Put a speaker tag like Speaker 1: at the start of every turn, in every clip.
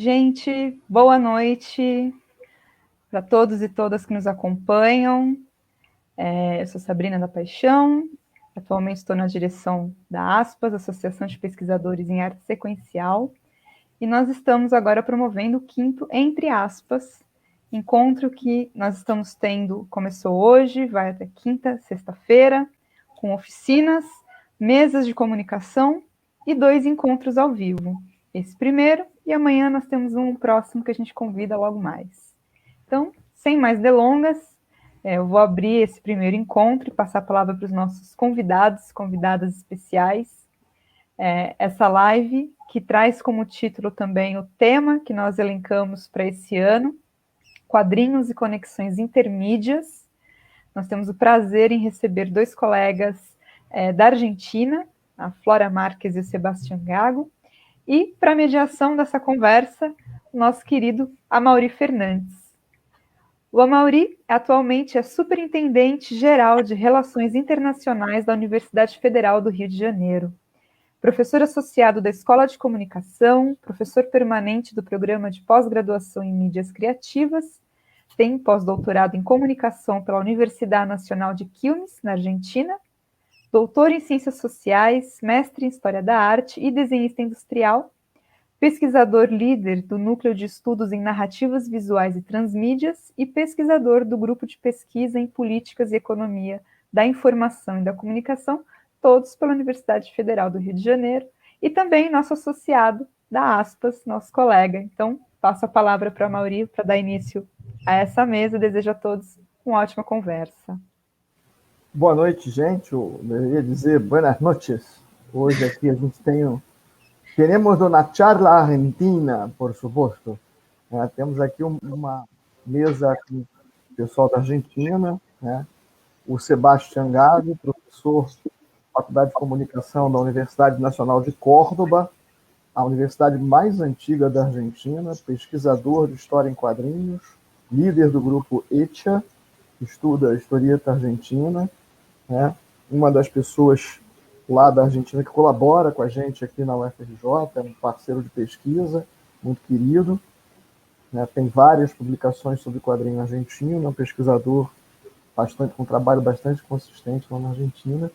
Speaker 1: Gente, boa noite para todos e todas que nos acompanham. Eu sou Sabrina da Paixão, atualmente estou na direção da ASPAS, Associação de Pesquisadores em Arte Sequencial, e nós estamos agora promovendo o quinto Entre Aspas, encontro que nós estamos tendo, começou hoje, vai até quinta, sexta-feira, com oficinas, mesas de comunicação e 2 encontros ao vivo. Esse primeiro, e amanhã nós temos um próximo que a gente convida logo mais. Então, sem mais delongas, eu vou abrir esse primeiro encontro e passar a palavra para os nossos convidados, convidadas especiais. Essa live, que traz como título também o tema que nós elencamos para esse ano, Quadrinhos e Conexões Intermídias. Nós temos o prazer em receber 2 colegas da Argentina, a Flora Marques e o Sebastián Gago, e, para mediação dessa conversa, o nosso querido Amaury Fernandes. O Amaury atualmente é superintendente geral de Relações Internacionais da Universidade Federal do Rio de Janeiro, professor associado da Escola de Comunicação, professor permanente do Programa de Pós-Graduação em Mídias Criativas, tem pós-doutorado em Comunicação pela Universidade Nacional de Quilmes, na Argentina, doutor em Ciências Sociais, mestre em História da Arte e desenhista industrial, pesquisador líder do Núcleo de Estudos em Narrativas Visuais e Transmídias e pesquisador do Grupo de Pesquisa em Políticas e Economia da Informação e da Comunicação, todos pela Universidade Federal do Rio de Janeiro, e também nosso associado da ASPAS, nosso colega. Então, passo a palavra para a Amaury para dar início a essa mesa. Desejo a todos uma ótima conversa.
Speaker 2: Boa noite, gente. Eu deveria dizer buenas noches. Hoje aqui a gente temos uma charla argentina, por suposto. Temos aqui uma mesa com o pessoal da Argentina, né? O Sebastián Gago, professor da Faculdade de Comunicação da Universidade Nacional de Córdoba, a universidade mais antiga da Argentina, pesquisador de História em Quadrinhos, líder do grupo ECHA, que estuda a historieta argentina, né? Uma das pessoas lá da Argentina que colabora com a gente aqui na UFRJ, é um parceiro de pesquisa, muito querido, né? Tem várias publicações sobre quadrinho argentino, é um pesquisador com um trabalho bastante consistente lá na Argentina.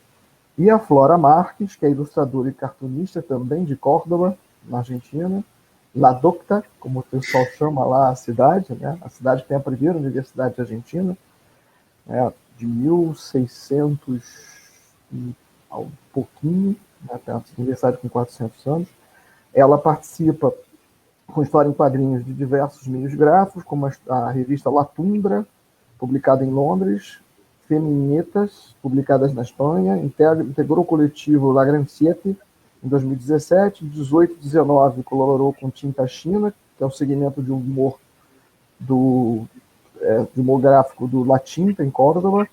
Speaker 2: E a Flora Marques, que é ilustradora e cartunista também de Córdoba, na Argentina, La Docta, como o pessoal chama lá a cidade, né? A cidade que tem a primeira universidade argentina, de 1600 e um pouquinho, né? Tem uma universidade com 400 anos. Ela participa com história em quadrinhos de diversos meios gráficos, como a revista La Tundra, publicada em Londres, Feminetas, publicadas na Espanha, integrou o coletivo La Gran Siete em 2017, 18 e 19 colaborou com Tinta China, que é o segmento de humor de humor gráfico do La Tinta, em Córdoba,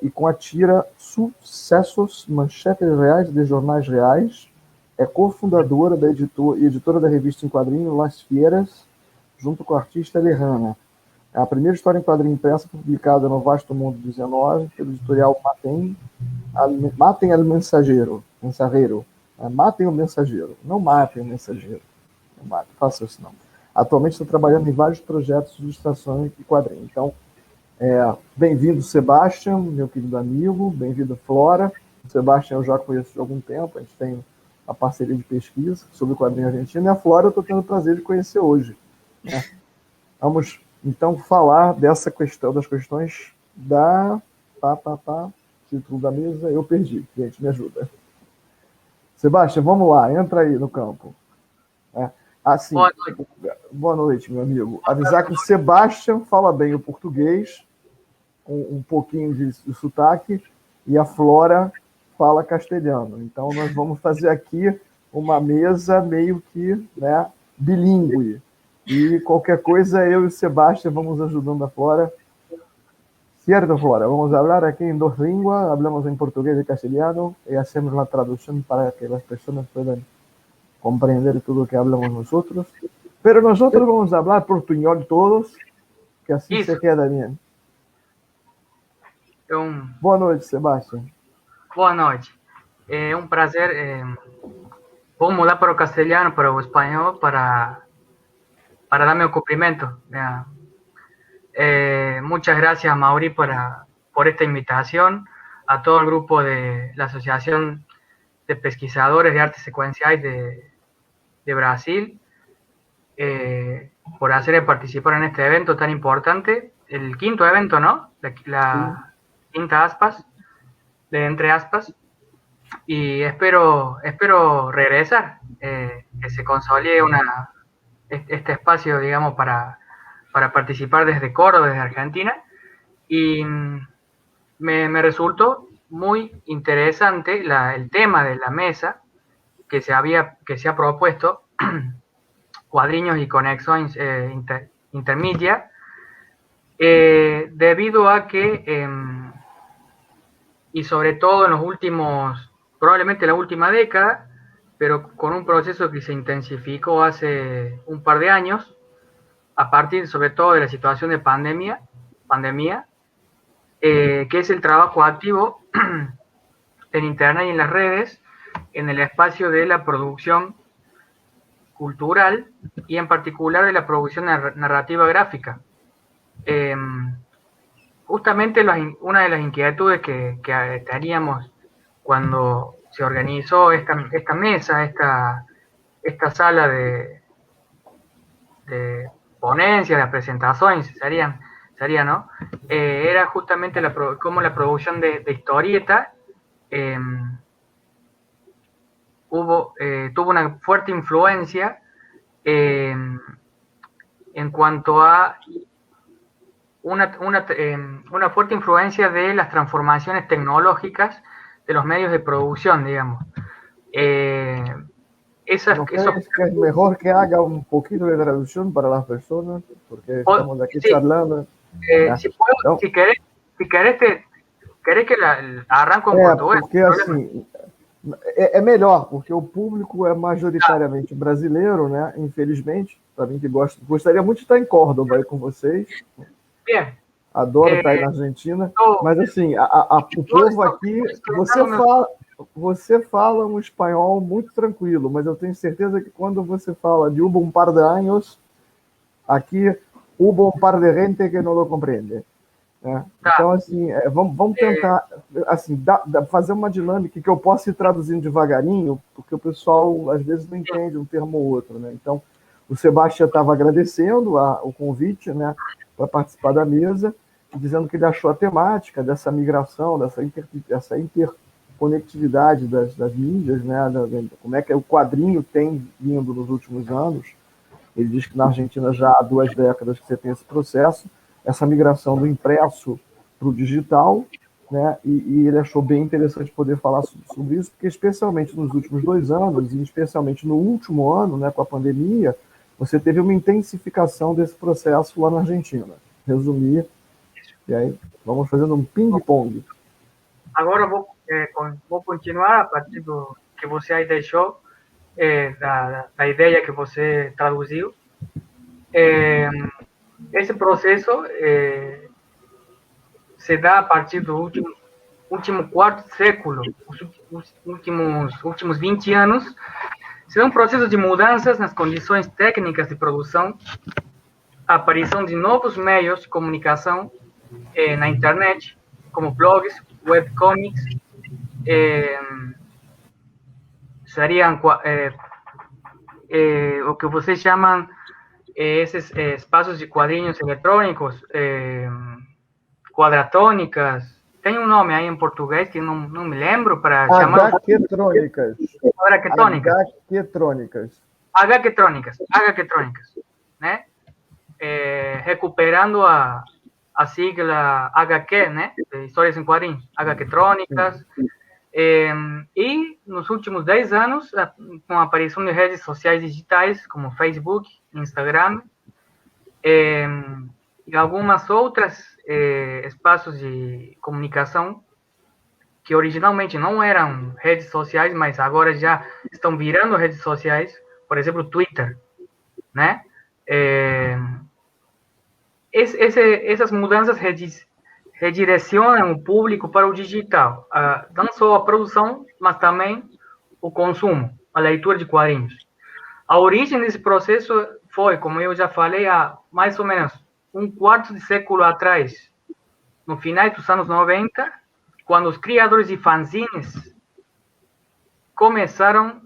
Speaker 2: e com a tira Sucessos, Manchetes Reais de Jornais Reais. É cofundadora e editora da revista em quadrinho Las Fieras, junto com a artista Lejana. É a primeira história em quadrinho impressa publicada no Vasto Mundo 19, pelo editorial Matem al Mensageiro. Matem o Mensageiro. Não matem o Mensageiro. Não façam isso não. Atualmente está trabalhando em vários projetos de ilustrações e quadrinhos. Então, bem-vindo, Sebastián, meu querido amigo. Bem-vindo, Flora. O Sebastián eu já conheço de algum tempo. A gente tem uma parceria de pesquisa sobre o quadrinho argentino. E a Flora eu estou tendo o prazer de conhecer hoje, né? Vamos, então, falar dessa questão, das questões da... título da mesa, eu perdi. Gente, me ajuda. Sebastián, vamos lá. Entra aí no campo. Assim, boa noite, meu amigo. Avisar que o Sebastián fala bem o português, com um pouquinho de sotaque, e a Flora fala castelhano. Então, nós vamos fazer aqui uma mesa meio que, né, bilíngue. E qualquer coisa, eu e o Sebastián vamos ajudando a Flora. Cierto, Flora, vamos falar aqui em 2 línguas, hablamos em português e castelhano, e hacemos a tradução para que as pessoas possam compreender tudo o que hablamos nosotros. Pero nosotros vamos a hablar portuñol todos, que así Isso. Se queda bien. Boa noite, Sebastián.
Speaker 3: Boa noite. É um prazer. Vou mudar para o castelhano, para o espanhol, para para darme un cumplimiento. Muchas gracias, Mauri, por esta invitación, a todo el grupo de la Asociación de Pesquisadores de Artes Secuenciales de Brasil, por hacerme participar en este evento tan importante, el quinto evento, ¿no? La quinta ASPAS, de Entre Aspas, y espero regresar, que se consolide este espacio, digamos, para participar desde Córdoba, desde Argentina, y me resultó muy interesante el tema de la mesa que se ha propuesto, cuadriños y conexiones intermedias, debido a que, y sobre todo en los últimos, probablemente la última década, pero con un proceso que se intensificó hace un par de años, a partir sobre todo de la situación de pandemia, que es el trabajo activo en Internet y en las redes, en el espacio de la producción cultural y en particular de la producción narrativa gráfica. Justamente una de las inquietudes que teníamos cuando se organizó esta mesa, esta sala de ponencias, de presentaciones, sería, ¿no? Era justamente cómo la producción de historieta tuvo una fuerte influencia en cuanto a una fuerte influencia de las transformaciones tecnológicas de los medios de producción, digamos.
Speaker 2: ¿No crees que es mejor que haga un poquito de traducción para las personas? Porque estamos aquí charlando.
Speaker 3: Si querés que arranco en portugués.
Speaker 2: Porque assim, é melhor, porque o público é majoritariamente brasileiro, né? Infelizmente, para mim que gostaria muito de estar em Córdoba aí com vocês.
Speaker 3: Bien.
Speaker 2: Adoro estar aí na Argentina. Mas assim, o povo aqui, você fala um espanhol muito tranquilo, mas eu tenho certeza que quando você fala de um par de anos, aqui hubo um par de gente que não lo compreende. Né? Então, assim, vamos tentar assim, fazer uma dinâmica que eu possa ir traduzindo devagarinho, porque o pessoal, às vezes, não entende um termo ou outro. Né? Então, o Sebastião estava agradecendo o convite, né, para participar da mesa, dizendo que ele achou a temática dessa migração, dessa interconectividade das mídias, né, como é que o quadrinho tem vindo nos últimos anos. Ele diz que na Argentina já há 2 décadas que você tem esse processo, essa migração do impresso para o digital, né? E ele achou bem interessante poder falar sobre isso, porque especialmente nos últimos 2 anos, e especialmente no último ano, né, com a pandemia, você teve uma intensificação desse processo lá na Argentina. Resumir, e aí vamos fazendo um ping-pong.
Speaker 3: Agora vou continuar a partir do que você aí deixou, da ideia que você traduziu. Esse processo se dá a partir do último quarto século, os últimos 20 anos. Se dá um processo de mudanças nas condições técnicas de produção, a aparição de novos meios de comunicação na internet, como blogs, webcomics, seriam o que vocês chamam esses espaços de quadrinhos eletrônicos, quadratônicas. Tem um nome aí em português que não me lembro para chamar.
Speaker 2: HQtrônicas.
Speaker 3: HQtrônicas, né? Recuperando a sigla HQ, né? De Histórias em Quadrinhos. HQtrônicas. E nos últimos 10 anos, com a aparição de redes sociais digitais, como Facebook, Instagram, e algumas outras espaços de comunicação que originalmente não eram redes sociais, mas agora já estão virando redes sociais, por exemplo, Twitter, né? Essas mudanças redirecionam o público para o digital, não só a produção, mas também o consumo, a leitura de quadrinhos. A origem desse processo foi, como eu já falei, há mais ou menos um quarto de século atrás, no final dos anos 90, quando os criadores de fanzines começaram,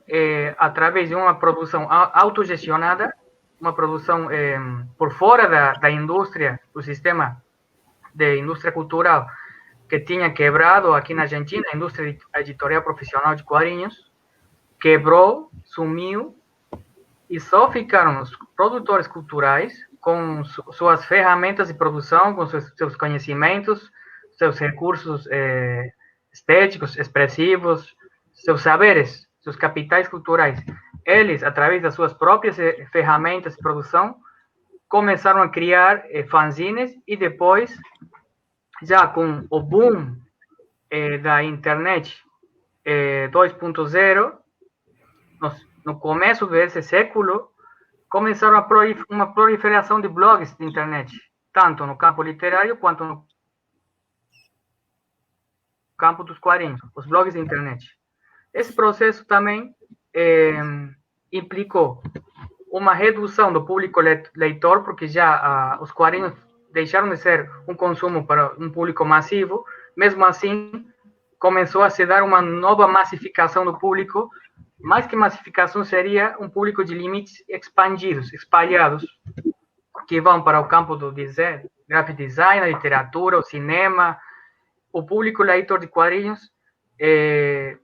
Speaker 3: através de uma produção autogestionada, uma produção por fora da indústria, do sistema de indústria cultural, que tinha quebrado aqui na Argentina, a indústria editorial profissional de quadrinhos, quebrou, sumiu, e só ficaram os produtores culturais com suas ferramentas de produção, com seus conhecimentos, seus recursos estéticos, expressivos, seus saberes, seus capitais culturais. Eles, através das suas próprias ferramentas de produção, começaram a criar fanzines e depois, já com o boom da internet 2.0, no começo desse século, começaram uma proliferação de blogs de internet, tanto no campo literário quanto no campo dos quadrinhos, os blogs de internet. Esse processo também implicou uma redução do público leitor, porque já os quadrinhos deixaram de ser um consumo para um público massivo. Mesmo assim, começou a se dar uma nova massificação do público. Mais que massificação, seria um público de limites expandidos, espalhados, que vão para o campo do design, graphic design, a literatura, o cinema. O público leitor de quadrinhos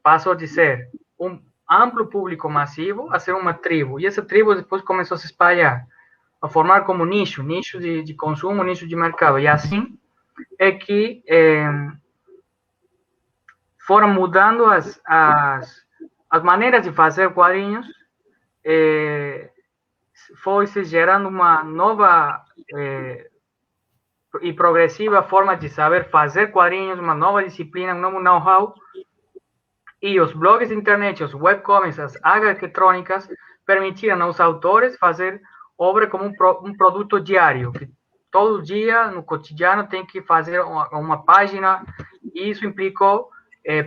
Speaker 3: passou de ser um amplo público massivo a ser uma tribo. E essa tribo depois começou a se espalhar, a formar como nicho de consumo, nicho de mercado. E assim é que foram mudando as maneiras de fazer quadrinhos, foi se gerando uma nova e progressiva forma de saber fazer quadrinhos, uma nova disciplina, um novo know-how, e os blogs de internet, os webcomics, as eletrônicas, permitiram aos autores fazer obra como um produto diário, que todo dia, no cotidiano, tem que fazer uma página, e isso implicou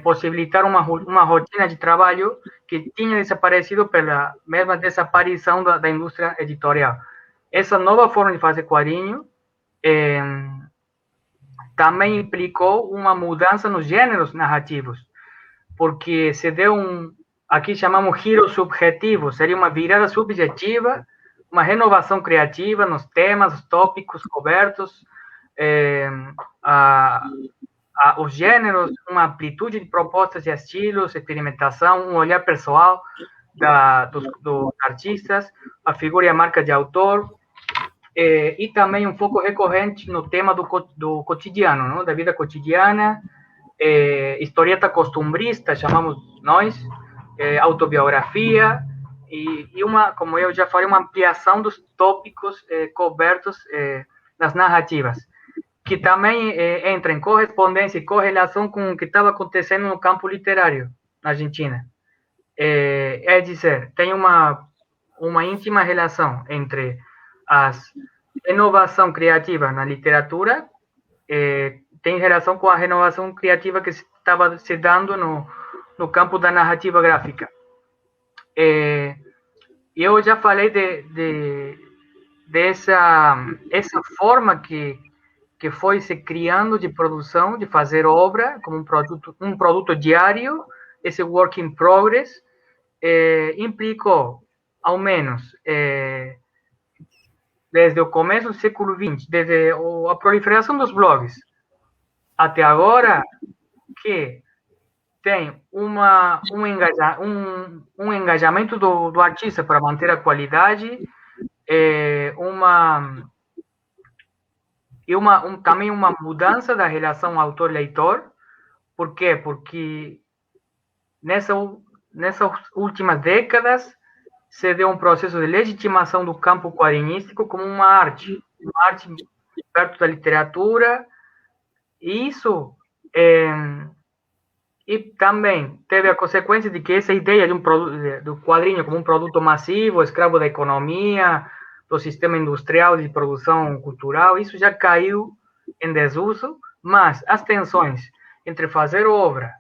Speaker 3: possibilitar uma rotina de trabalho que tinha desaparecido pela mesma desaparição da indústria editorial. Essa nova forma de fazer quadrinho também implicou uma mudança nos gêneros narrativos, porque se deu aqui chamamos giro subjetivo, seria uma virada subjetiva, uma renovação criativa nos temas, os tópicos cobertos, os gêneros, uma amplitude de propostas e estilos, experimentação, um olhar pessoal dos artistas, a figura e a marca de autor, e também um foco recorrente no tema do cotidiano, não? Da vida cotidiana, historieta costumbrista, chamamos nós, autobiografia, e uma, como eu já falei, uma ampliação dos tópicos cobertos nas narrativas, que também entra em correspondência e correlação com o que estava acontecendo no campo literário na Argentina. É dizer, tem uma íntima relação entre a renovação criativa na literatura, tem relação com a renovação criativa que estava se dando no campo da narrativa gráfica. Eu já falei dessa forma que foi se criando de produção, de fazer obra como um produto diário. Esse work in progress implicou, ao menos, desde o começo do século XX, desde a proliferação dos blogs até agora, que tem um engajamento do artista para manter a qualidade, também uma mudança da relação autor-leitor. Por quê? Porque nessas últimas décadas se deu um processo de legitimação do campo quadrinístico como uma arte perto da literatura, e isso e também teve a consequência de que essa ideia do quadrinho como um produto massivo, escravo da economia, do sistema industrial de produção cultural, isso já caiu em desuso, mas as tensões entre fazer obra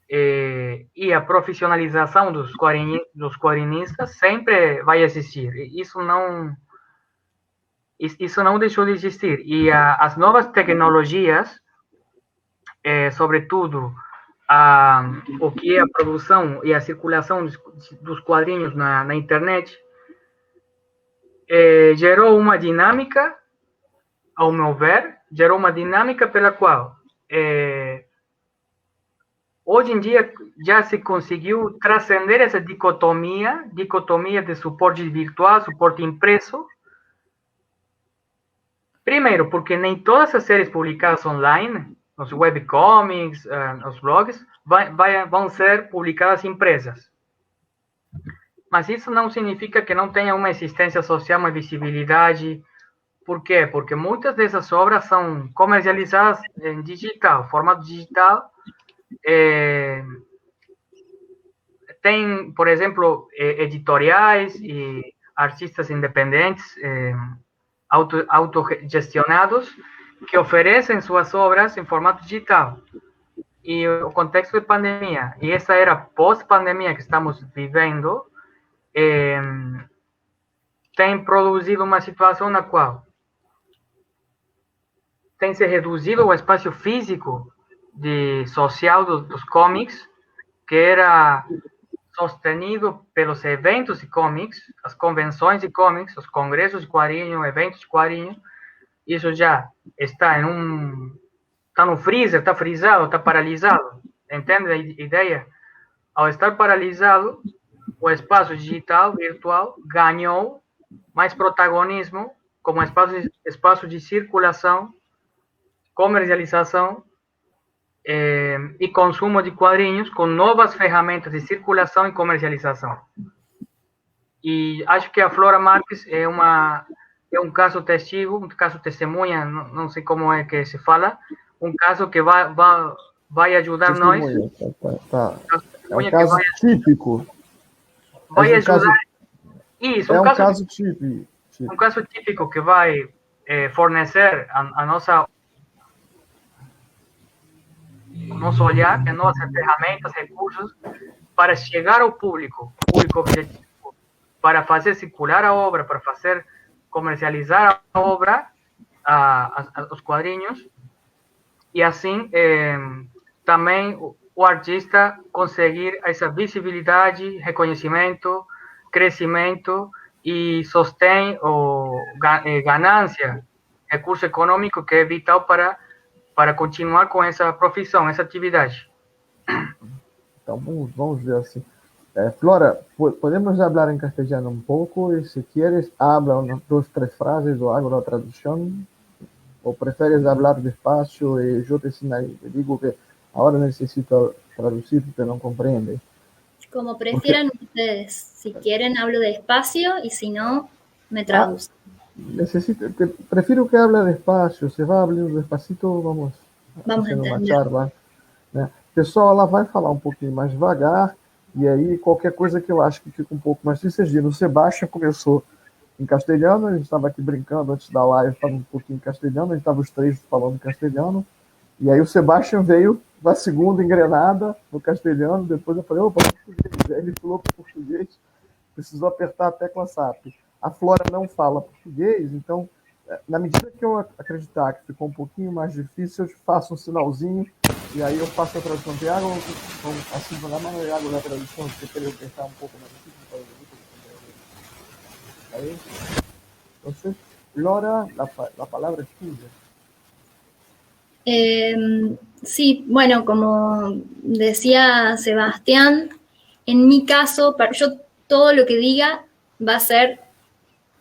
Speaker 3: e a profissionalização dos quadrinistas sempre vai existir. Isso isso não deixou de existir. E as novas tecnologias, sobretudo o que é a produção e a circulação dos quadrinhos na internet, gerou uma dinâmica, ao meu ver, gerou uma dinâmica pela qual hoje em dia já se conseguiu transcender essa dicotomia de suporte virtual, suporte impresso. Primeiro, porque nem todas as séries publicadas online, os webcomics, os blogs, vão ser publicadas impresas. Mas isso não significa que não tenha uma existência social, uma visibilidade. Por quê? Porque muitas dessas obras são comercializadas em digital, formato digital. Tem, por exemplo, editoriais e artistas independentes, autogestionados, que oferecem suas obras em formato digital. E o contexto de pandemia, e essa era pós-pandemia que estamos vivendo, tem produzido uma situação na qual tem se reduzido o espaço físico social dos cómics, que era sostenido pelos eventos de cómics, as convenções de cómics, os congressos de quadrinhos, eventos de quadrinhos. Isso já está está no freezer, está frisado, está paralisado. Entende a ideia? Ao estar paralisado, o espaço digital, virtual, ganhou mais protagonismo como espaço de circulação, comercialização e consumo de quadrinhos com novas ferramentas de circulação e comercialização. E acho que a Flora Marques é um caso testigo, um caso testemunha, não sei como é que se fala, um caso que vai ajudar nós.
Speaker 2: Tá. É um caso típico.
Speaker 3: Vai ajudar. Isso,
Speaker 2: um caso típico.
Speaker 3: Um caso típico que vai fornecer a nosso olhar, as nossas ferramentas, recursos, para chegar ao público objetivo, para fazer circular a obra, para fazer comercializar a obra, os quadrinhos, e assim também o artista conseguir essa visibilidade, reconhecimento, crescimento e sostém ou ganância, recurso econômico que é vital para continuar com essa profissão, essa atividade.
Speaker 2: Então vamos ver assim. Flora, podemos hablar en castellano un poco y si quieres habla unas 2, 3 frases o hago la traducción, o prefieres hablar despacio y yo te digo que ahora necesito traducir porque no comprende.
Speaker 4: Como prefieran ustedes. Si quieren hablo despacio y si no, me traducen.
Speaker 2: Prefiero que hable despacio. Se vai abrindo despacito, vamos fazendo uma charla. Né? O pessoal lá vai falar um pouquinho mais devagar e aí qualquer coisa que eu acho que fica um pouco mais difícil, vocês viram, o Sebastião começou em castelhano, a gente estava aqui brincando antes da live, estava um pouquinho em castelhano, a gente estava os 3 falando castelhano, e aí o Sebastião veio da segunda engrenada no castelhano, depois eu falei, opa, português. Aí ele pulou para português, precisou apertar a tecla SAP. A Flora não fala português, então, na medida que eu acreditar que ficou um pouquinho mais difícil, eu faço um sinalzinho, e aí eu faço a tradução. Tiago, assim, na mano de Iago, la traducción, si quieres que está un poco más difícil para el grupo. Entonces, Flora, la palabra es tuya.
Speaker 4: Sí, bueno, como decía Sebastián, en mi caso, yo todo lo que diga va a ser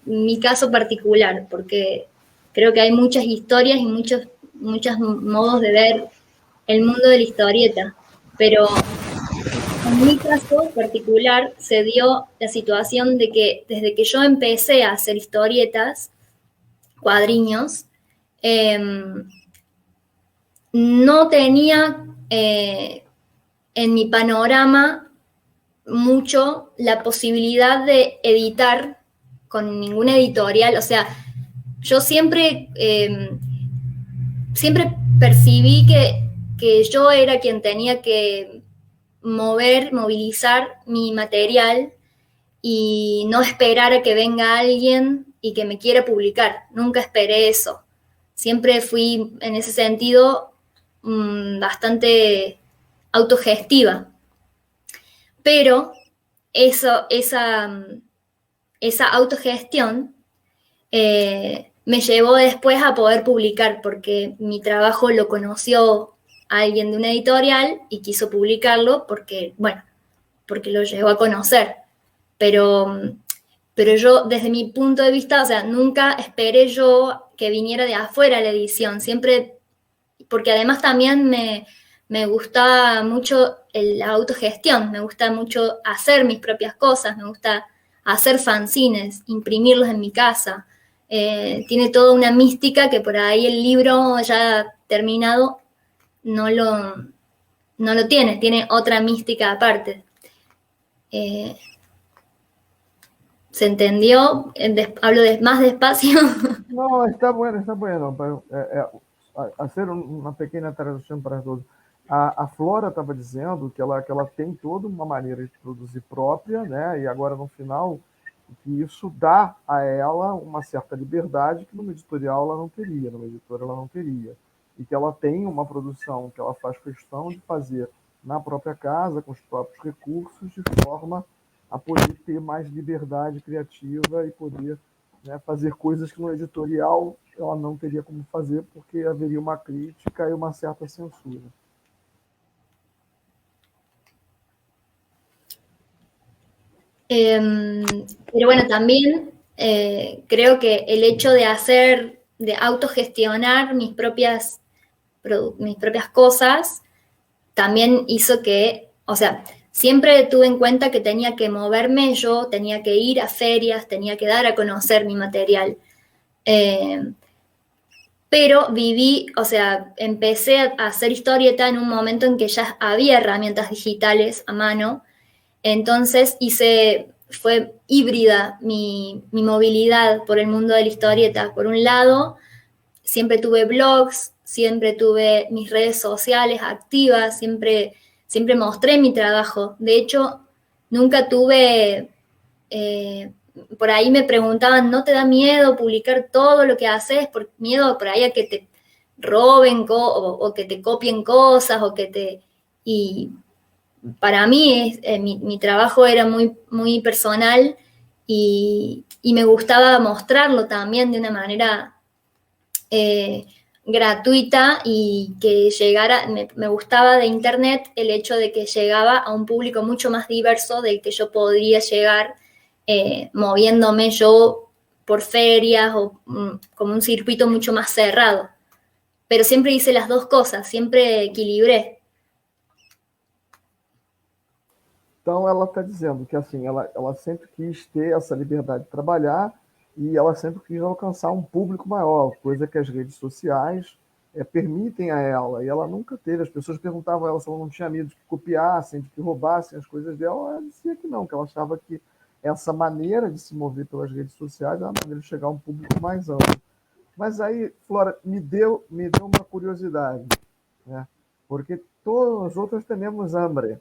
Speaker 4: mi caso particular, porque creo que hay muchas historias y muchos modos de ver el mundo de la historieta, pero en mi caso particular se dio la situación de que desde que yo empecé a hacer historietas, cuadriños, no tenía en mi panorama mucho la posibilidad de editar con ninguna editorial. O sea, yo siempre percibí que yo era quien tenía que movilizar mi material y no esperar a que venga alguien y que me quiera publicar. Nunca esperé eso. Siempre fui, en ese sentido, bastante autogestiva. Pero esa autogestión me llevó después a poder publicar, porque mi trabajo lo conoció alguien de una editorial y quiso publicarlo porque lo llegó a conocer. Pero yo, desde mi punto de vista, o sea, nunca esperé yo que viniera de afuera la edición, siempre, porque además también me gusta mucho la autogestión, me gusta mucho hacer mis propias cosas, me gusta hacer fanzines, imprimirlos en mi casa. Tiene toda una mística que por ahí el libro ya terminado no lo tiene otra mística aparte. ¿Se entendió? Hablo más despacio.
Speaker 2: No, está bueno, pero hacer uma pequena tradução para todos. A Flora estava dizendo que ela tem toda uma maneira de produzir própria, né? E agora no final que isso dá a ela uma certa liberdade que numa editorial ela não teria, numa editora ela não teria. E que ela tem uma produção que ela faz questão de fazer na própria casa, com os próprios recursos, de forma a poder ter mais liberdade criativa e poder, né, fazer coisas que no editorial ela não teria como fazer, porque haveria uma crítica e uma certa censura.
Speaker 4: Pero bueno, también creo que el hecho de autogestionar mis propias cosas, también hizo que, o sea, siempre tuve en cuenta que tenía que moverme yo, tenía que ir a ferias, tenía que dar a conocer mi material. Pero o sea, empecé a hacer historieta en un momento en que ya había herramientas digitales a mano. Entonces fue híbrida mi movilidad por el mundo de la historieta. Por un lado, siempre tuve blogs, siempre tuve mis redes sociales activas, siempre mostré mi trabajo. De hecho, nunca tuve, por ahí me preguntaban, ¿no te da miedo publicar todo lo que haces? Por miedo por ahí a que te roben o que te copien cosas y para mí mi trabajo era muy, muy personal y me gustaba mostrarlo también de una manera gratuita y que llegara, me gustaba de internet el hecho de que llegaba a un público mucho más diverso del que yo podría llegar moviéndome yo por ferias o como un circuito mucho más cerrado. Pero siempre hice las dos cosas, siempre equilibré.
Speaker 2: Então, ela está dizendo que assim, ela sempre quis ter essa liberdade de trabalhar e ela sempre quis alcançar um público maior, coisa que as redes sociais permitem a ela. E ela nunca teve. As pessoas perguntavam a ela se ela não tinha medo de que copiassem, de que roubassem as coisas dela. Ela dizia que não, que ela achava que essa maneira de se mover pelas redes sociais era uma maneira de chegar a um público mais amplo. Mas aí, Flora, me deu uma curiosidade, né? Porque todos nosotros temos hambre.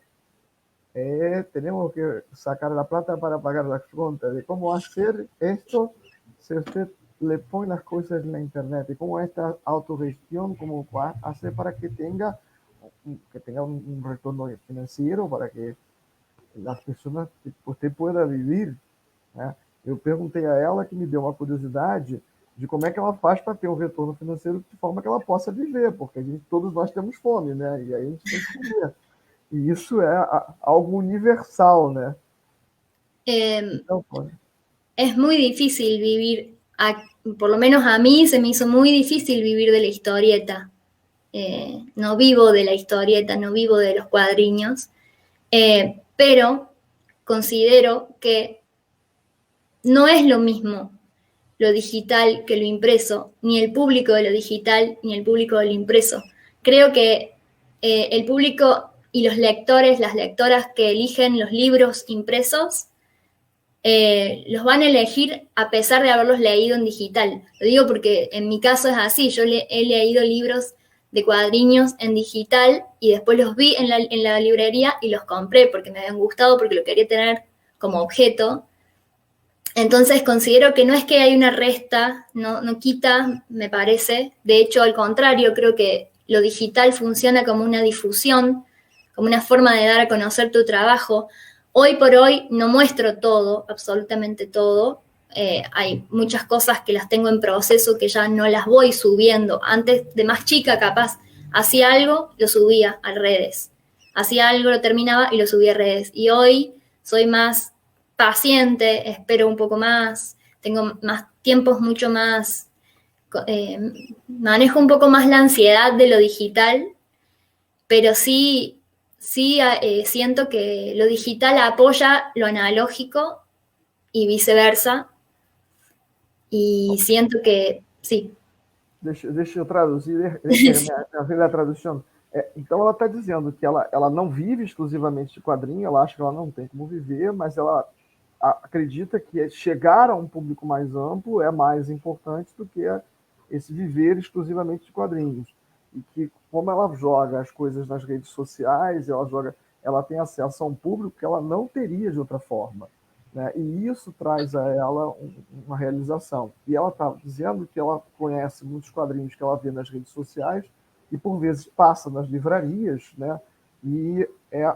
Speaker 2: Tenemos que sacar la plata para pagar las cuentas, de cómo hacer esto si usted le pone las cosas en la internet y cómo esta autogestión, cómo hace para que tenga un retorno financiero, para que las personas, usted pueda vivir, né? Eu perguntei a ela, que me deu uma curiosidade de como é que ela faz para ter um retorno financeiro de forma que ela possa viver, porque todos nós temos fome, né? E aí a gente tem que comer. Y eso es algo universal, ¿no?
Speaker 4: Es muy difícil vivir, por lo menos a mí se me hizo muy difícil vivir de la historieta. No vivo de la historieta, no vivo de los cuadriños, pero considero que no es lo mismo lo digital que lo impreso, ni el público de lo digital, ni el público de lo impreso. Creo que el público y los lectores, las lectoras que eligen los libros impresos, los van a elegir a pesar de haberlos leído en digital. Lo digo porque en mi caso es así, yo he leído libros de cuadriños en digital y después los vi en la librería y los compré porque me habían gustado, porque lo quería tener como objeto. Entonces considero que no es que hay una resta, no quita, me parece. De hecho, al contrario, creo que lo digital funciona como una difusión, como una forma de dar a conocer tu trabajo. Hoy por hoy no muestro todo, absolutamente todo. Hay muchas cosas que las tengo en proceso que ya no las voy subiendo. Antes de más chica, capaz, hacía algo, lo subía a redes. Hacía algo, lo terminaba y lo subía a redes. Y hoy soy más paciente, espero un poco más, tengo más tiempos mucho más, eh, manejo un poco más la ansiedad de lo digital, pero sí siento que lo digital apoya lo analógico y viceversa, y siento que sí.
Speaker 2: Deixa eu traduzir, a tradução. Então, ela está dizendo que ela não vive exclusivamente de quadrinho, ela acha que ela não tem como viver, mas ela acredita que chegar a um público mais amplo é mais importante do que esse viver exclusivamente de quadrinhos. E que, como ela joga as coisas nas redes sociais, ela tem acesso a um público que ela não teria de outra forma. Né? E isso traz a ela uma realização. E ela está dizendo que ela conhece muitos quadrinhos que ela vê nas redes sociais e, por vezes, passa nas livrarias, né? E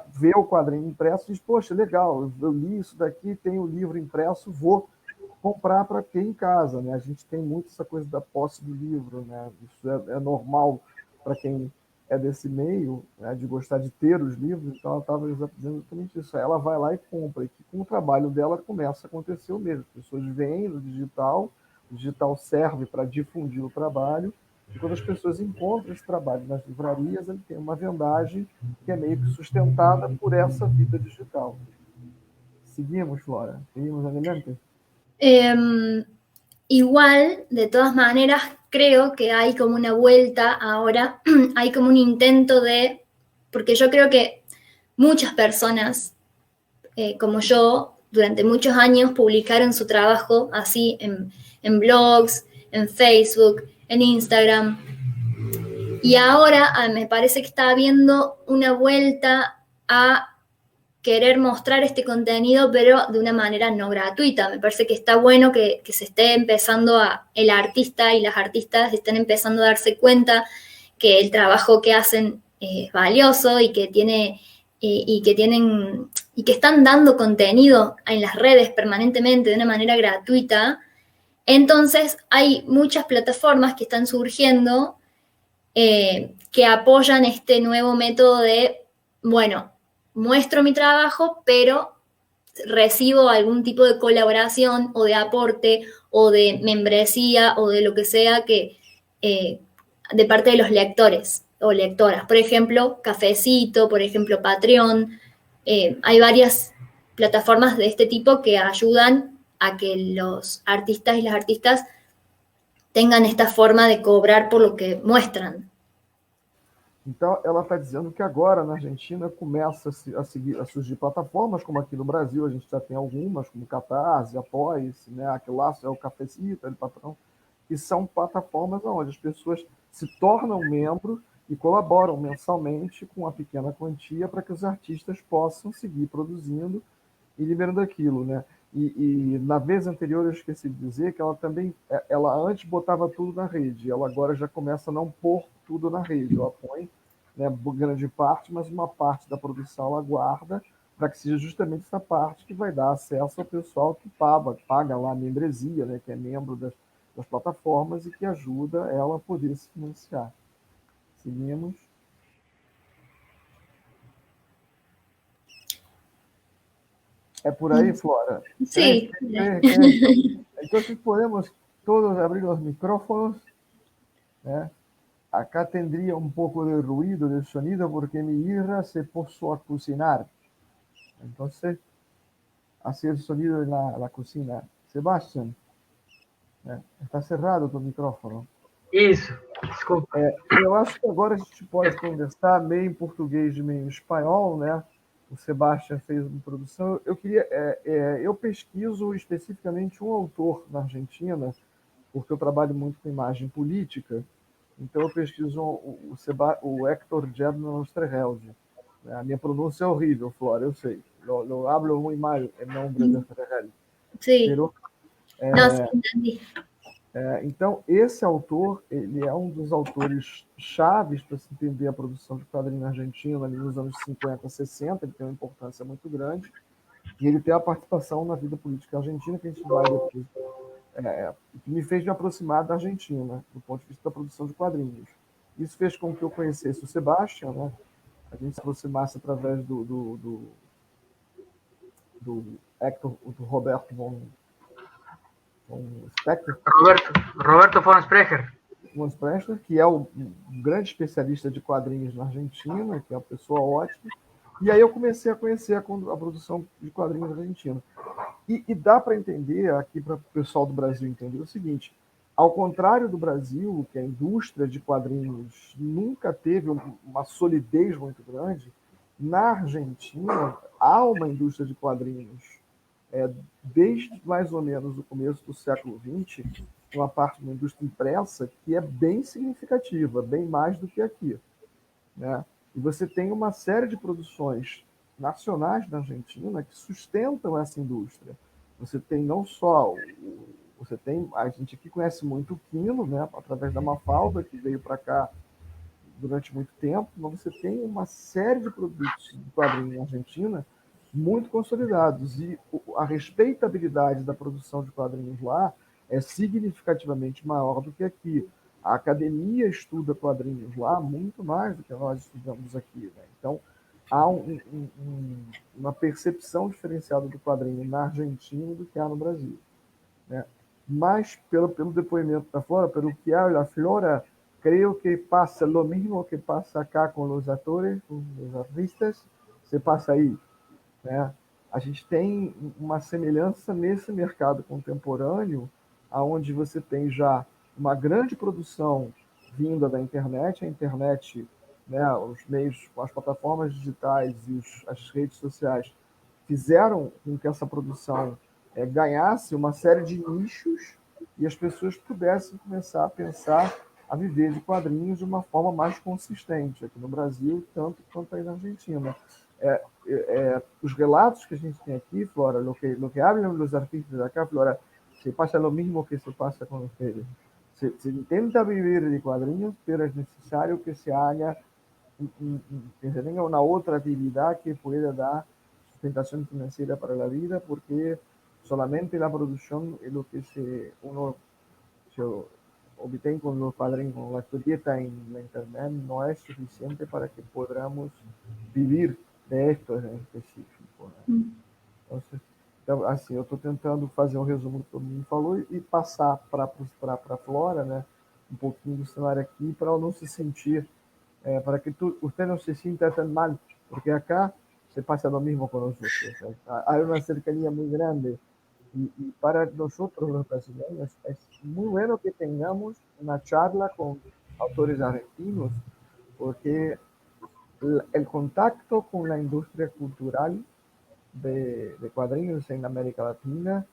Speaker 2: vê o quadrinho impresso e diz, poxa, legal, eu li isso daqui, tem o livro impresso, vou comprar para ter em casa. Né? A gente tem muito essa coisa da posse do livro. Né? Isso é normal para quem é desse meio, né, de gostar de ter os livros, então ela estava dizendo exatamente isso. Ela vai lá e compra, e que com o trabalho dela começa a acontecer o mesmo. As pessoas veem no digital, o digital serve para difundir o trabalho, e quando as pessoas encontram esse trabalho nas livrarias, ele tem uma vendagem que é meio que sustentada por essa vida digital. Seguimos, Flora? Seguimos adelante?
Speaker 4: Igual, de todas maneras, creo que hay como una vuelta ahora, hay como un intento de, porque yo creo que muchas personas como yo, durante muchos años publicaron su trabajo así en blogs, en Facebook, en Instagram. Y ahora me parece que está habiendo una vuelta a querer mostrar este contenido, pero de una manera no gratuita. Me parece que está bueno que se esté empezando el artista y las artistas estén empezando a darse cuenta que el trabajo que hacen es valioso y que tienen y que están dando contenido en las redes permanentemente de una manera gratuita. Entonces hay muchas plataformas que están surgiendo que apoyan este nuevo método de, bueno, muestro mi trabajo, pero recibo algún tipo de colaboración o de aporte o de membresía o de lo que sea que de parte de los lectores o lectoras. Por ejemplo, Cafecito, por ejemplo, Patreon. Hay varias plataformas de este tipo que ayudan a que los artistas y las artistas tengan esta forma de cobrar por lo que muestran.
Speaker 2: Então, ela está dizendo que agora, na Argentina, começa a surgir plataformas, como aqui no Brasil, a gente já tem algumas, como Catarse, Apoia-se, né? Aquilo lá é o Cafecito, o Patrão, que são plataformas onde as pessoas se tornam membros e colaboram mensalmente com uma pequena quantia para que os artistas possam seguir produzindo e liberando aquilo, né? E na vez anterior eu esqueci de dizer que ela antes botava tudo na rede, ela agora já começa a não pôr tudo na rede, ela põe, né, grande parte, mas uma parte da produção ela guarda para que seja justamente essa parte que vai dar acesso ao pessoal que paga lá a membresia, né, que é membro das plataformas e que ajuda ela a poder se financiar. Seguimos. É por aí, Flora?
Speaker 4: Sí.
Speaker 2: Entonces podemos todos abrir los micrófonos, ¿eh? Acá tendría un poco de ruido, de sonido, porque mi hija se puso a cocinar. Entonces, hace el sonido en la cocina. Sebastián, está cerrado tu micrófono.
Speaker 3: Isso, desculpa.
Speaker 2: Eu acho que agora a gente pode conversar meio em português e meio em espanhol, né? O Sebastián fez uma introdução. Eu pesquiso especificamente um autor na Argentina, porque eu trabalho muito com imagem política. Então eu pesquiso o Héctor Germán Oesterheld. A minha pronúncia é horrível, Flora, eu sei. Lo hablo muy mal el nombre de Oesterheld.
Speaker 4: Sí.
Speaker 2: Pero
Speaker 4: No, sí, entendí.
Speaker 2: Então, esse autor, ele é um dos autores chaves para se entender a produção de quadrinhos na Argentina, ali nos anos 50, 60, ele tem uma importância muito grande, e ele tem a participação na vida política argentina, que a gente vai depois, que me fez me aproximar da Argentina, do ponto de vista da produção de quadrinhos. Isso fez com que eu conhecesse o Sebastião, né? A gente se aproximasse através do Hector, do Roberto von Spector,
Speaker 3: Roberto von Sprecher.
Speaker 2: que é o grande especialista de quadrinhos na Argentina, que é uma pessoa ótima. E aí eu comecei a conhecer a produção de quadrinhos argentina. E dá para entender, aqui para o pessoal do Brasil entender o seguinte: ao contrário do Brasil, que a indústria de quadrinhos nunca teve uma solidez muito grande, na Argentina há uma indústria de quadrinhos desde mais ou menos o começo do século XX, uma parte da indústria impressa que é bem significativa, bem mais do que aqui, né? E você tem uma série de produções nacionais da Argentina que sustentam essa indústria. Você tem não só você tem, a gente aqui conhece muito o Quino, né, através da Mafalda, que veio para cá durante muito tempo, mas você tem uma série de produtos de quadrinhos na Argentina muito consolidados, e a respeitabilidade da produção de quadrinhos lá é significativamente maior do que aqui. A academia estuda quadrinhos lá muito mais do que nós estudamos aqui, né? Então, há uma percepção diferenciada do quadrinho na Argentina do que há no Brasil, né? Mas, pelo depoimento da Flora, pelo que habla a Flora, creio que passa lo mismo que passa acá com os atores, com os artistas, se passa aí, né? A gente tem uma semelhança nesse mercado contemporâneo, onde você tem já uma grande produção vinda da internet, a internet, né, os meios, as plataformas digitais e as redes sociais fizeram com que essa produção ganhasse uma série de nichos e as pessoas pudessem começar a pensar a viver de quadrinhos de uma forma mais consistente, aqui no Brasil, tanto quanto aí na Argentina. Os relatos que a gente tem aqui, Flora, lo que hablan los artistas de acá, Flora, se pasa lo mismo que se pasa con ustedes. Se intenta vivir de cuadrinhos, pero es necesario que se haga, que se tenga una otra actividad que pueda dar sustentación financiera para la vida, porque solamente la producción es lo que uno se obtiene con los padrinos, con la historieta en la internet, no es suficiente para que podamos vivir de esto en específico, né? Então, assim, eu estou tentando fazer um resumo do que todo mundo falou e passar para a Flora, né, um pouquinho do cenário aqui, para ela não se sentir, para que você não se sinta tão mal, porque acá se pasa lo mismo con nosotros. Hay una cercanía muy grande y para nosotros los brasileños es muy bueno que tengamos una charla con autores argentinos, porque el contacto con la industria cultural de cuadrinhos en América Latina,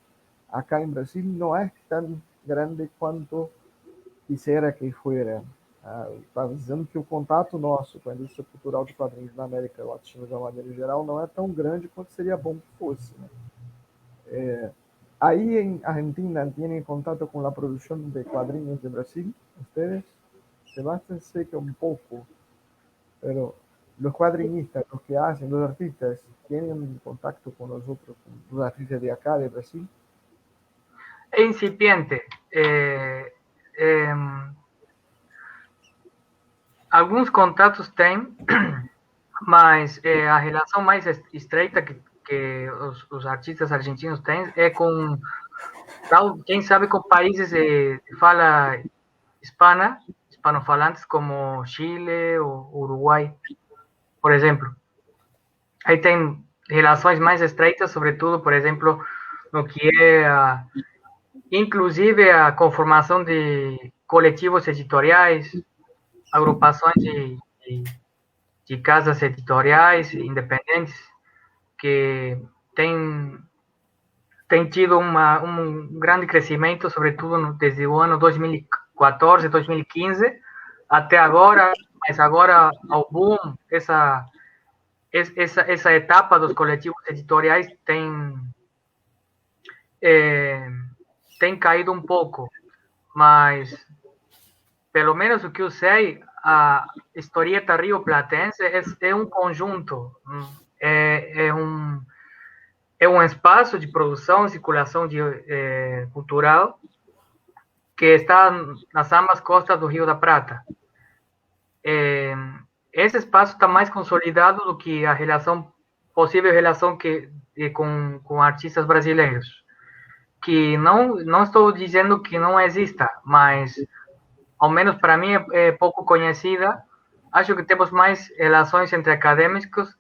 Speaker 2: acá en Brasil, no es tan grande quanto quisiera que fuera. Estava dizendo que o contato nosso com a indústria cultural de quadrinhos na América Latina, de uma maneira geral, não é tão grande quanto seria bom que fosse, né? Aí em Argentina, ¿tienen contato com a produção de quadrinhos de Brasil? ¿Ustedes? Sebastián, sé que un poco, pero los cuadrinistas, los que hacen, los artistas, ¿tienen contacto con nosotros, con los artistas de acá, de Brasil?
Speaker 3: É incipiente. Alguns contatos tem, mas a relação mais estreita que os artistas argentinos têm é com, quem sabe, com países de fala hispanofalantes como Chile ou Uruguai, por exemplo. Aí tem relações mais estreitas, sobretudo, por exemplo, no que é inclusive a conformação de coletivos editoriais, agrupações de casas editoriais independentes que têm tido um grande crescimento, sobretudo desde o ano 2014, 2015 até agora, mas agora ao boom, essa etapa dos coletivos editoriais tem tem caído um pouco, mas pelo menos o que eu sei, a historieta rioplatense é um conjunto, é um espaço de produção e circulação cultural que está nas ambas costas do Rio da Prata. Esse espaço está mais consolidado do que a possível relação com artistas brasileiros, que não estou dizendo que não exista, mas ao menos para mim é pouco conhecida. Acho que temos mais relações entre acadêmicos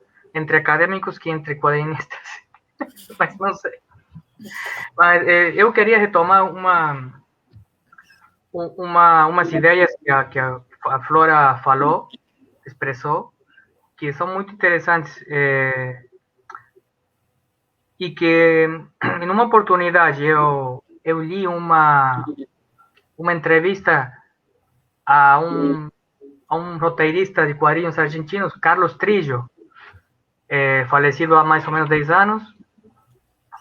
Speaker 3: que entre quadrinistas, mas não sei. Mas eu queria retomar umas ideias que a Flora falou, expressou, que são muito interessantes, e que em uma oportunidade eu li uma entrevista a um roteirista de quadrinhos argentinos, Carlos Trillo, falecido há mais ou menos 10 anos.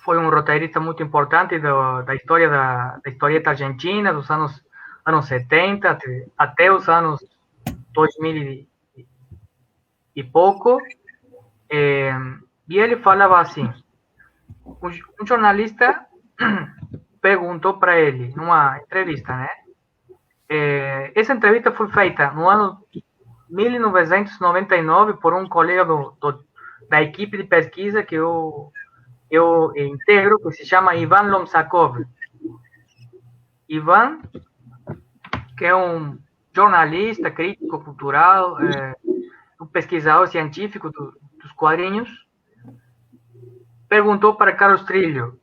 Speaker 3: Foi um roteirista muito importante da história da historieta argentina, dos anos 70 até os anos 2000 e pouco. E ele falava assim, um jornalista perguntou para ele, numa entrevista, né? Essa entrevista foi feita no ano 1999 por um colega da equipe de pesquisa que eu integro, que se chama Ivan Lomsakov. Ivan, que é um jornalista, crítico cultural, um pesquisador científico dos quadrinhos, perguntou para Carlos Trillo: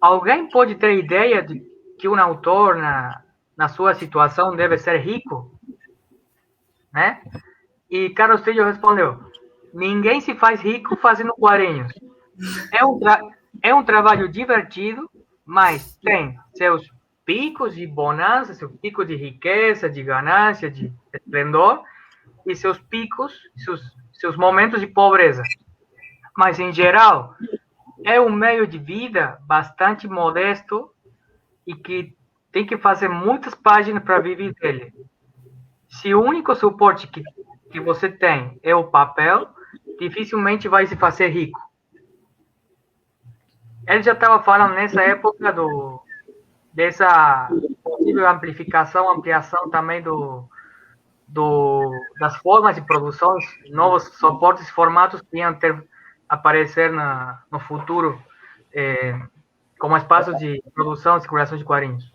Speaker 3: alguém pode ter ideia de que um autor na sua situação deve ser rico? Né? E Carlos Trillo respondeu: ninguém se faz rico fazendo quadrinhos. É um trabalho divertido, mas tem seus picos de bonança, seus picos de riqueza, de ganância, de esplendor, e seus picos, seus momentos de pobreza. Mas, em geral, é um meio de vida bastante modesto e que tem que fazer muitas páginas para viver dele. Se o único suporte que você tem é o papel, dificilmente vai se fazer rico. Ele já estava falando nessa época dessa possível ampliação também das formas de produção, novos suportes, formatos que iam aparecer no futuro, como espaços de produção e circulação de quadrinhos.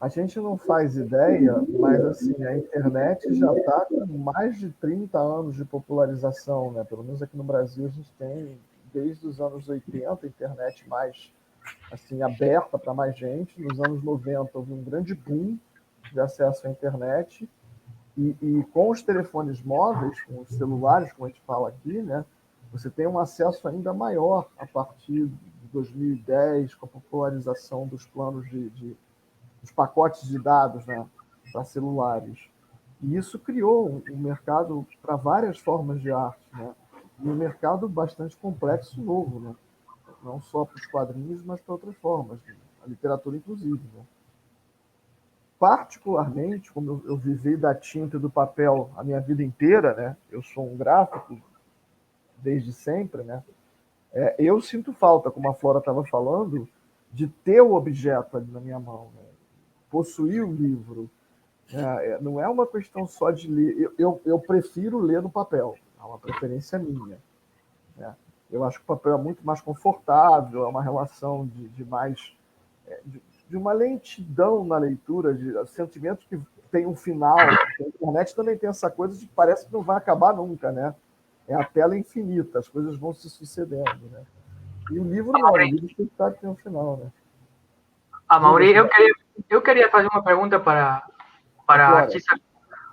Speaker 2: A gente não faz ideia, mas assim, a internet já está com mais de 30 anos de popularização, né? Pelo menos aqui no Brasil a gente tem, desde os anos 80, a internet mais assim, aberta para mais gente. Nos anos 90 houve um grande boom de acesso à internet, e com os telefones móveis, com os celulares, como a gente fala aqui, né? Você tem um acesso ainda maior a partir de 2010, com a popularização dos planos dos pacotes de dados, né, para celulares. E isso criou um mercado para várias formas de arte, né? E um mercado bastante complexo e novo, né? Não só para os quadrinhos, mas para outras formas, né? A literatura inclusive, né? Particularmente, como eu vivi da tinta e do papel a minha vida inteira, né? Eu sou um gráfico desde sempre, né? Eu sinto falta, como a Flora estava falando, de ter o objeto ali na minha mão, né? Possuir o livro. Não é uma questão só de ler. Eu prefiro ler no papel, é uma preferência minha, né? Eu acho que o papel é muito mais confortável, é uma relação de mais... de uma lentidão na leitura, de sentimentos que tem um final. A internet também tem essa coisa de que parece que não vai acabar nunca, né? É a tela infinita, as coisas vão se sucedendo, né? E o livro não, o livro tem um final, né?
Speaker 3: Mauri, eu queria fazer uma pergunta para a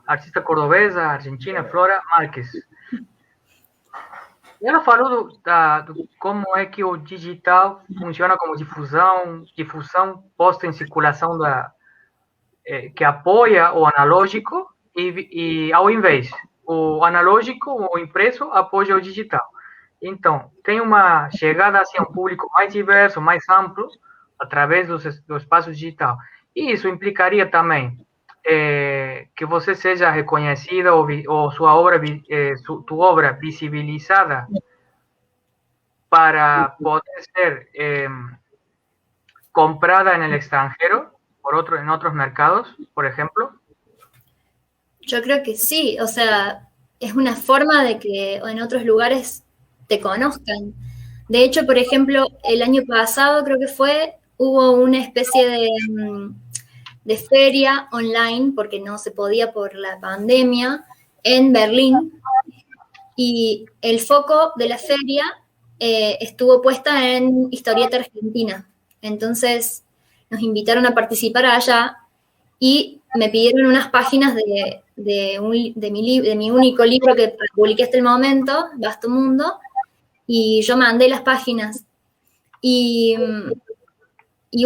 Speaker 3: artista cordobesa, argentina, Flora Marques. Ela falou do como é que o digital funciona como difusão posta em circulação que apoia o analógico e ao invés, o analógico, o impresso, apoia o digital. Então, tem uma chegada assim, a um público mais diverso, mais amplo, através do espaço digital. E isso implicaria também que você seja reconhecida ou sua obra, tu obra visibilizada para poder ser comprada en el extranjero en otros mercados, por ejemplo.
Speaker 4: Yo creo que sí, o sea, es una forma de que en otros lugares te conozcan. De hecho, por ejemplo, el año pasado creo que hubo una especie de feria online, porque no se podía por la pandemia, en Berlín, y el foco de la feria estuvo puesta en historieta argentina. Entonces nos invitaron a participar allá y me pidieron unas páginas de mi único libro que publiqué hasta el momento, Vasto Mundo, y yo mandé las páginas. Y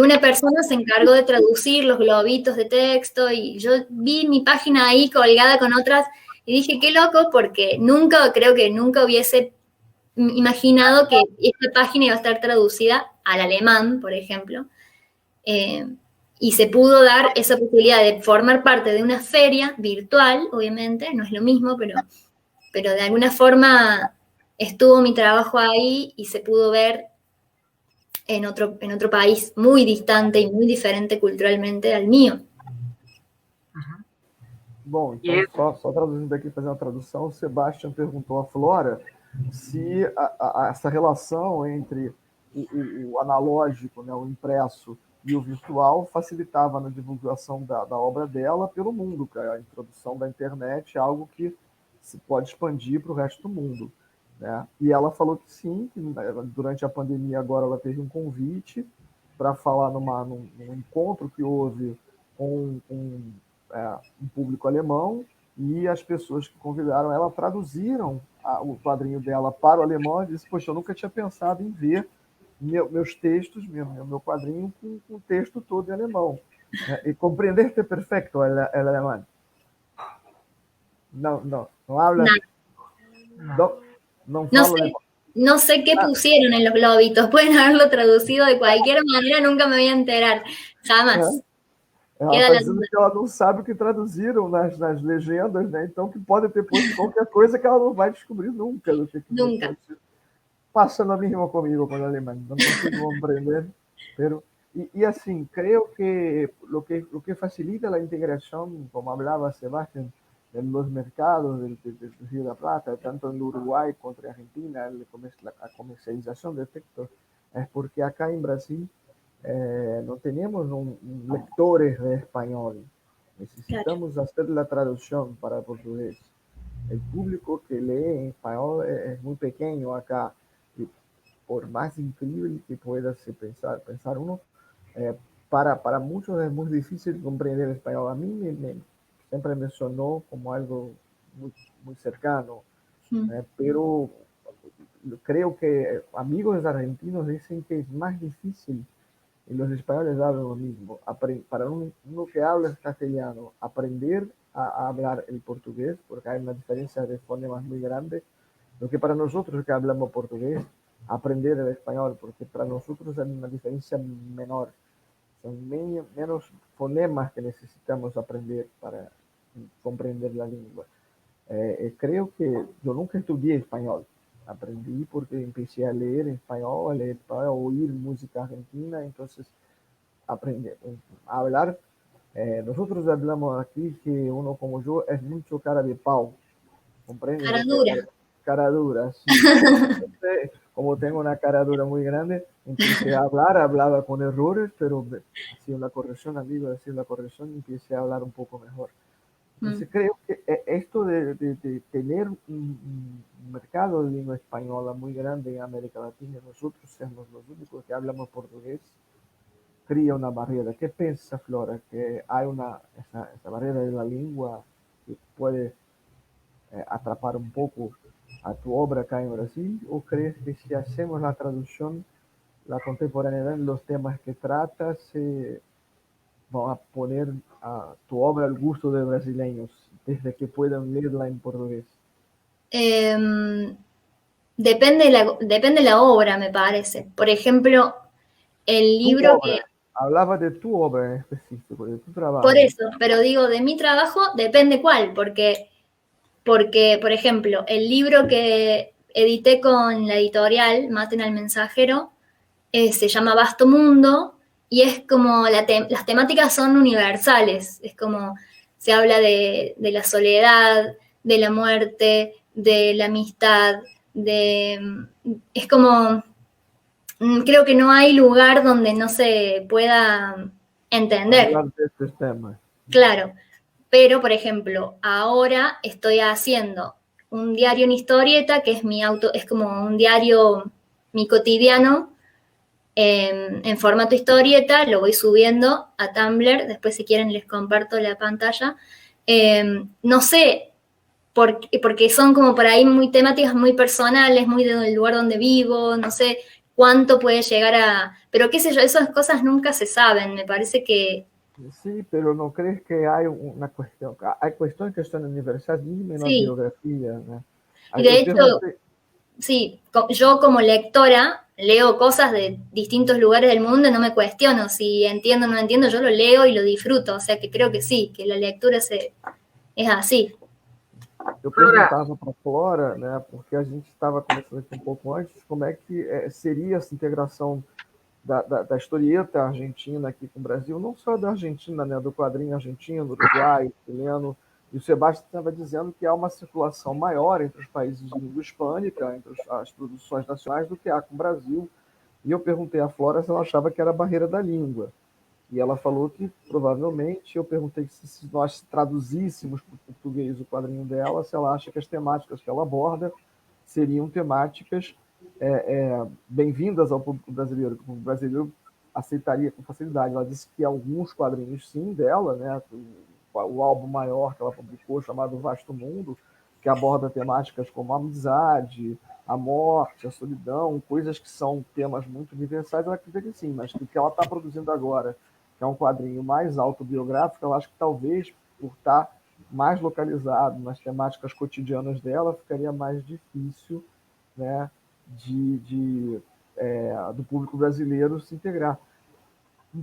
Speaker 4: una persona se encargó de traducir los globitos de texto y yo vi mi página ahí colgada con otras y dije, qué loco, porque creo que nunca hubiese imaginado que esta página iba a estar traducida al alemán, por ejemplo. Y se pudo dar esa posibilidad de formar parte de una feria virtual, obviamente, no es lo mismo, pero de alguna forma estuvo mi trabajo ahí y se pudo ver en otro país muy distante y muy diferente culturalmente al mío.
Speaker 2: Bom, então só traduzindo aqui, fazendo a tradução, o Sebastian perguntou à Flora se essa relação entre o analógico, né, o impresso e o virtual facilitava na divulgação da obra dela pelo mundo, a introdução da internet é algo que se pode expandir para o resto do mundo. Né? E ela falou que sim, que durante a pandemia agora ela teve um convite para falar num encontro que houve com um público alemão, e as pessoas que convidaram ela traduziram o quadrinho dela para o alemão e disse, poxa, eu nunca tinha pensado em ver meus textos, meu quadrinho com o texto todo em alemão. E compreendeste perfecto el alemán. No habla. No
Speaker 4: sé. No sé qué pusieron en los globitos, pueden haberlo traducido de cualquier manera, nunca me voy a enterar, jamás.
Speaker 2: Ela está dizendo que ela não sabe o que traduziram nas legendas, né? Então que pode ter posto qualquer coisa que ela não vai descobrir nunca.
Speaker 4: Nunca.
Speaker 2: Passa lo mismo conmigo con el alemán, no consigo comprender, pero y así, creo que lo que facilita la integración, como hablaba Sebastián, en los mercados del Río de la Plata, tanto en Uruguay como en Argentina, la comercialización de textos, es porque acá en Brasil no tenemos lectores de español. Necesitamos hacer la traducción para portugués. El público que lee en español es muy pequeño acá. Y por más increíble que pueda pensar uno, para muchos es muy difícil comprender el español. A mí siempre me sonó como algo muy cercano, pero creo que amigos argentinos dicen que es más difícil, y los españoles hablan lo mismo, para uno que habla castellano, aprender a hablar el portugués, porque hay una diferencia de fonemas muy grande, lo que para nosotros que hablamos portugués, aprender el español, porque para nosotros hay una diferencia menor, son menos fonemas que necesitamos aprender para comprender la lengua. Creo que yo nunca estudié español, aprendí porque empecé a leer español, a oír música argentina, entonces aprendí a hablar. Nosotros hablamos aquí que uno como yo es mucho cara de pau, ¿comprende?
Speaker 4: Cara dura.
Speaker 2: Cara dura, sí. Entonces, como tengo una cara dura muy grande, empecé a hablar, hablaba con errores, pero hacía una corrección, amigo, hacía una corrección y empecé a hablar un poco mejor. Entonces creo que esto de tener un mercado de lengua española muy grande en América Latina, nosotros somos los únicos que hablamos portugués, crea una barrera. ¿Qué piensa, Flora? ¿Que hay esa barrera de la lengua que puede atrapar un poco a tu obra acá en Brasil? ¿O crees que si hacemos la traducción, la contemporaneidad en los temas que tratas, van a poner a tu obra al gusto de brasileños desde que puedan leerla en portugués?
Speaker 4: Depende de la obra, me parece. Por ejemplo, el
Speaker 2: Tu
Speaker 4: libro
Speaker 2: obra. Hablaba de tu obra en específico, de tu trabajo.
Speaker 4: por eso, pero digo, de mi trabajo depende cuál, porque, por ejemplo, el libro que edité con la editorial Maten al Mensajero se llama Vasto Mundo y es como las temáticas son universales, es como se habla de la soledad, de la muerte, de la amistad, es como, creo que no hay lugar donde no se pueda entender.
Speaker 2: Hablar de estos temas.
Speaker 4: Claro, pero por ejemplo, ahora estoy haciendo un diario en historieta, que es es como un diario, mi cotidiano, en formato historieta, lo voy subiendo a Tumblr, después si quieren les comparto la pantalla. No sé, porque son como por ahí muy temáticas muy personales, muy del lugar donde vivo, no sé cuánto puede llegar a... Pero qué sé yo, esas cosas nunca se saben, me parece que...
Speaker 2: Sí, pero ¿no crees que hay una cuestión? Hay cuestiones que son universales, mismo en la
Speaker 4: Sí,
Speaker 2: biografía, ¿no?
Speaker 4: y de
Speaker 2: Yo
Speaker 4: hecho,
Speaker 2: pregunté,
Speaker 4: sí, yo como lectora leo cosas de distintos lugares del mundo y no me cuestiono si entiendo o no entiendo, yo lo leo y lo disfruto, o sea que creo que sí, que la lectura es así.
Speaker 2: eu
Speaker 3: Flora,
Speaker 2: perguntava para a Flora, né, porque a gente estava conversando aqui um pouco antes, como é que seria essa integração da historieta argentina aqui com o Brasil, não só da Argentina, né, do quadrinho argentino, uruguaio, chileno, e o Sebastião estava dizendo que há uma circulação maior entre os países de língua hispânica, entre as produções nacionais, do que há com o Brasil. E eu perguntei à Flora se ela achava que era a barreira da língua. E ela falou que provavelmente, eu perguntei se nós traduzíssemos para o português o quadrinho dela, se ela acha que as temáticas que ela aborda seriam temáticas bem-vindas ao público brasileiro, que o brasileiro aceitaria com facilidade. Ela disse que alguns quadrinhos, sim, dela, né, o álbum maior que ela publicou, chamado Vasto Mundo, que aborda temáticas como a amizade, a morte, a solidão, coisas que são temas muito universais, ela acredita que sim, mas que o que ela está produzindo agora, que é um quadrinho mais autobiográfico, eu acho que talvez, por estar mais localizado nas temáticas cotidianas dela, ficaria mais difícil, né, do público brasileiro se integrar.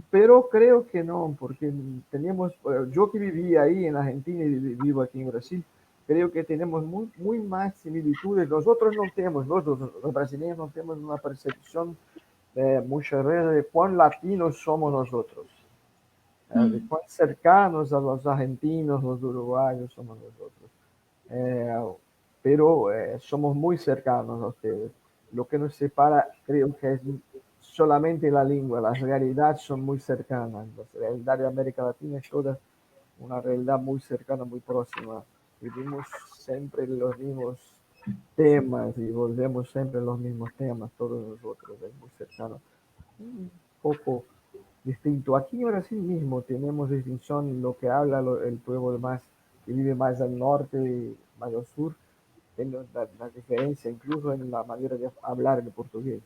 Speaker 2: Pero creo que no, porque tenemos, yo que viví ahí en Argentina y vivo aquí en Brasil, creo que tenemos muy más similitudes. Nosotros no tenemos, los brasileños no tenemos una percepción muchas veces de cuán latinos somos nosotros, de cuán cercanos a los argentinos, los uruguayos somos nosotros. Pero somos muy cercanos a ustedes. Lo que nos separa creo que es solamente la lengua, las realidades son muy cercanas. La realidad de América Latina es toda una realidad muy cercana, muy próxima. Vivimos siempre los mismos temas y volvemos siempre a los mismos temas, todos nosotros, es muy cercano. Un poco distinto. Aquí en Brasil mismo tenemos distinción en lo que habla el pueblo más, que vive más al norte, más al sur, en la diferencia incluso en la manera de hablar el portugués.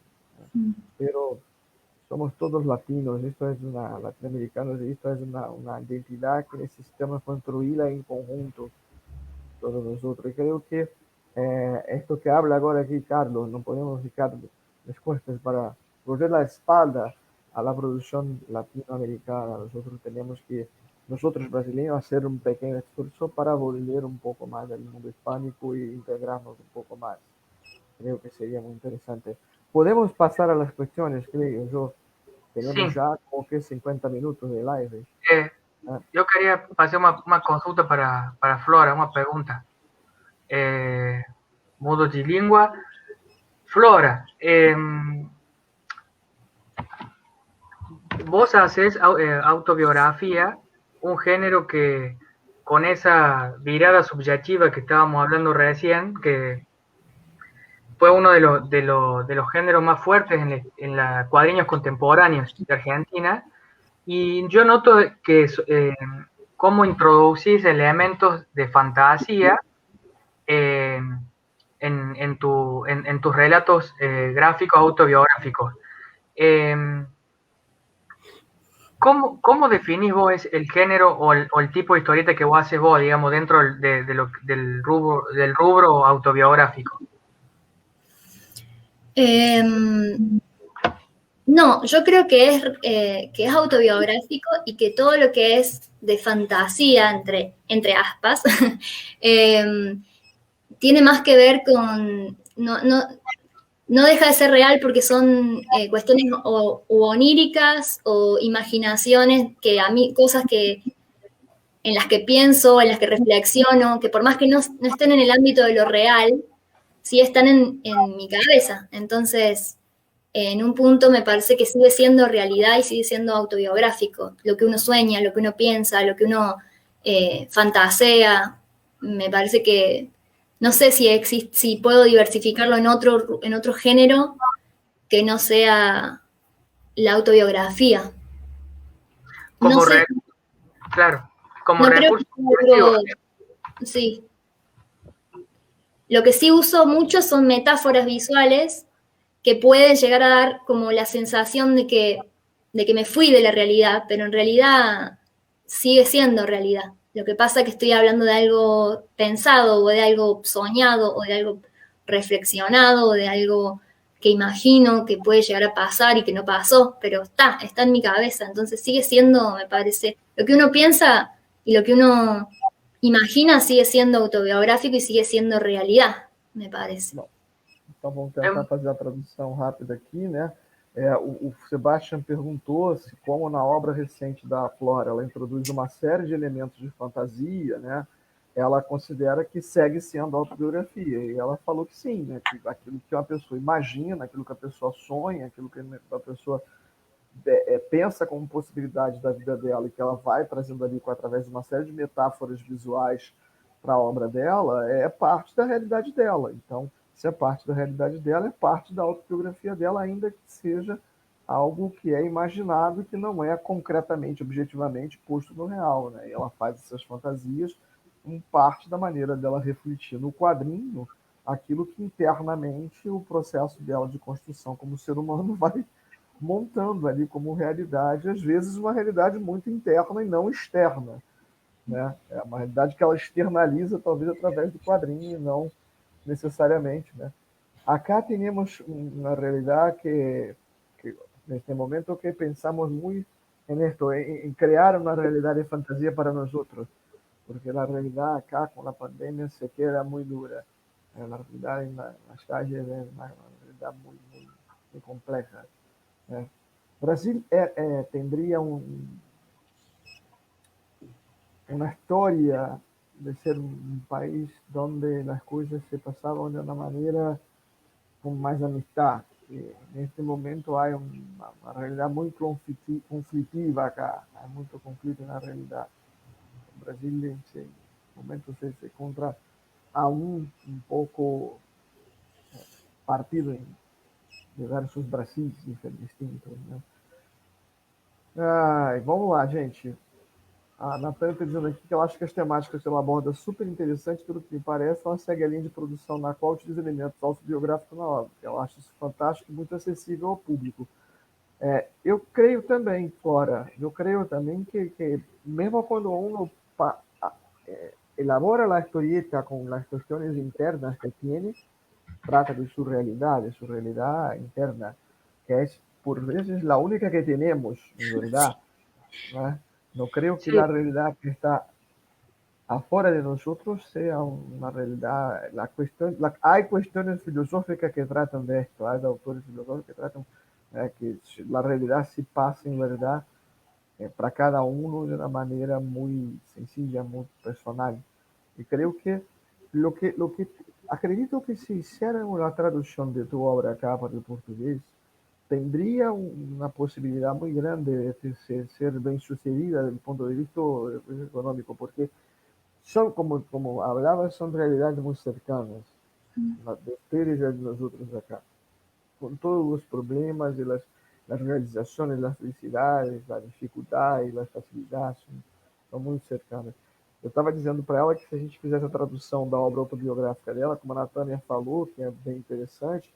Speaker 2: Pero somos todos latinos, esto es latinoamericanos, esto es una identidad que necesitamos construirla en conjunto, todos nosotros. Y creo que esto que habla ahora aquí Carlos, no podemos ficar respuestas para volver la espalda a la producción latinoamericana. Nosotros brasileños, hacer un pequeño esfuerzo para volver un poco más al mundo hispánico y integrarnos un poco más. Creo que sería muy interesante. Podemos pasar a las cuestiones, creo yo. Tenemos
Speaker 3: sí,
Speaker 2: ya como que 50 minutos de live.
Speaker 3: yo quería hacer una consulta para Flora, una pregunta. Modo de lengua. Flora, vos haces autobiografía, un género que con esa mirada subjetiva que estábamos hablando recién, que fue uno de los géneros más fuertes en la cuadriños contemporáneos de Argentina, y yo noto que cómo introducís elementos de fantasía en tus relatos gráficos autobiográficos. ¿Cómo definís vos el género o el tipo de historieta que vos haces vos, digamos, dentro del rubro autobiográfico?
Speaker 4: No, yo creo que es autobiográfico y que todo lo que es de fantasía, entre aspas, eh, tiene más que ver con, no deja de ser real porque son cuestiones o oníricas o imaginaciones que a mí, cosas que en las que pienso, en las que reflexiono, que por más que no estén en el ámbito de lo real, sí están en mi cabeza. Entonces, en un punto me parece que sigue siendo realidad y sigue siendo autobiográfico. Lo que uno sueña, lo que uno piensa, lo que uno fantasea, me parece que no sé si puedo diversificarlo en otro género que no sea la autobiografía. No
Speaker 3: Como
Speaker 4: sé,
Speaker 3: claro, como
Speaker 4: no creo que
Speaker 3: recurso
Speaker 4: sea
Speaker 3: expresivo.
Speaker 4: algo, sí. Lo que sí uso mucho son metáforas visuales que pueden llegar a dar como la sensación de que me fui de la realidad, pero en realidad sigue siendo realidad. Lo que pasa es que estoy hablando de algo pensado o de algo soñado o de algo reflexionado o de algo que imagino que puede llegar a pasar y que no pasó, pero está en mi cabeza, entonces sigue siendo, me parece, lo que uno piensa y lo que uno imagina sigue siendo autobiográfico y sigue siendo realidad, me parece.
Speaker 2: Não. Então vamos tentar fazer a tradução rápida aqui, né? O Sebastian perguntou se, como na obra recente da Flora, ela introduz uma série de elementos de fantasia, né? Ela considera que segue sendo autobiografia. E ela falou que sim, né? Que aquilo que uma pessoa imagina, aquilo que a pessoa sonha, aquilo que a pessoa pensa como possibilidade da vida dela e que ela vai trazendo ali através de uma série de metáforas visuais para a obra dela, é parte da realidade dela. Então, se é parte da realidade dela, é parte da autobiografia dela, ainda que seja algo que é imaginado, que não é concretamente, objetivamente posto no real, né? E ela faz essas fantasias como parte da maneira dela refletir no quadrinho aquilo que internamente o processo dela de construção como ser humano vai montando ali como realidade, às vezes uma realidade muito interna e não externa, né? É uma realidade que ela externaliza talvez através do quadrinho e não necesariamente, né? Acá temos uma realidade que neste momento que pensamos muito en esto, en crear una realidad de fantasía para nosotros, porque la realidad acá con la pandemia se queda muy dura. La realidad en las calles es una realidad muy compleja. Brasil tendría una historia de ser un país donde las cosas se pasaban de una manera con más amistad. En este momento hay una realidad muy conflictiva acá, hay mucho conflicto en la realidad. Brasil en ese momento se encuentra aún un poco partido en diversos Brasis distintos, né? Ai, vamos lá, gente. A Natália está dizendo aqui que ela acha que as temáticas que ela aborda super interessantes, pelo que me parece, ela segue a linha de produção na qual utiliza elementos autobiográficos na obra. Ela acha isso fantástico e muito acessível ao público. Eu creio também, Flora, eu creio também que mesmo quando uno elabora a historieta com as questões internas que tem, trata de sua realidade interna, que é, por vezes, a única que temos, em verdade. ¿No? No creo que
Speaker 4: Sí.
Speaker 2: la realidad que está afuera de nosotros sea una realidad. Hay cuestiones filosóficas que tratan de esto, hay autores filosóficos que tratan que la realidad se pasa en verdad para cada uno de una manera muy sencilla, muy personal. Y creo que acredito que si hiciera una traducción de tu obra acá para el portugués, tendría una posibilidad muy grande de ser bien sucedida desde el punto de vista económico, porque son, como hablaba, son realidades muy cercanas, las de ustedes y de nosotros acá, con todos los problemas y las realizaciones, las felicidades, las dificuldades, las facilidades, são muito cercanas. Eu estava dizendo para ela que se a gente fizesse a tradução da obra autobiográfica dela, como a Natânia falou, que é bem interessante,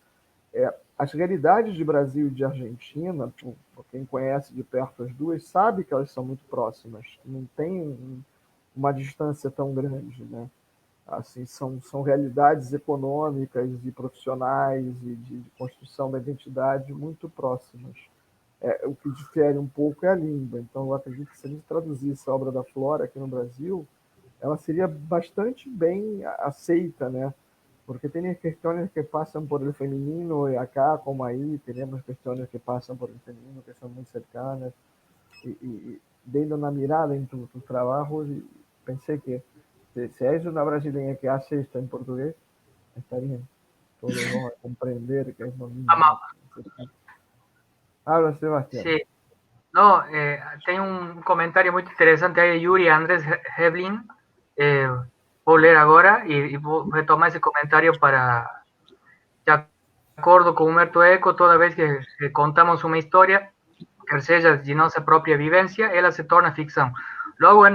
Speaker 2: as realidades de Brasil e de Argentina, por quem conhece de perto as duas, sabe que elas são muito próximas, não tem uma distância tão grande, né? Assim, são realidades econômicas e profissionais e de construção da identidade muito próximas. O que difere um pouco é a língua. Então, eu acredito que se a gente traduzisse a obra da Flora aqui no Brasil, ela seria bastante bem aceita, né? Porque tem questões que passam por el feminino e acá, como aí, temos questões que passam por el feminino que são muito cercanas. E dando uma mirada em tus trabalhos, pensei que se és uma brasileira que hace esto em português, estarían todos vamos a comprender que es lo mismo. Habla, Sebastián.
Speaker 3: Sí. No, tengo un comentario muy interesante ahí de Yuri Andrés Heblin. Vou ler agora e vou retomar esse comentário para, de acordo com Humberto Eco, toda vez que contamos uma história, quer seja de nossa própria vivência, ela se torna ficção. Logo, é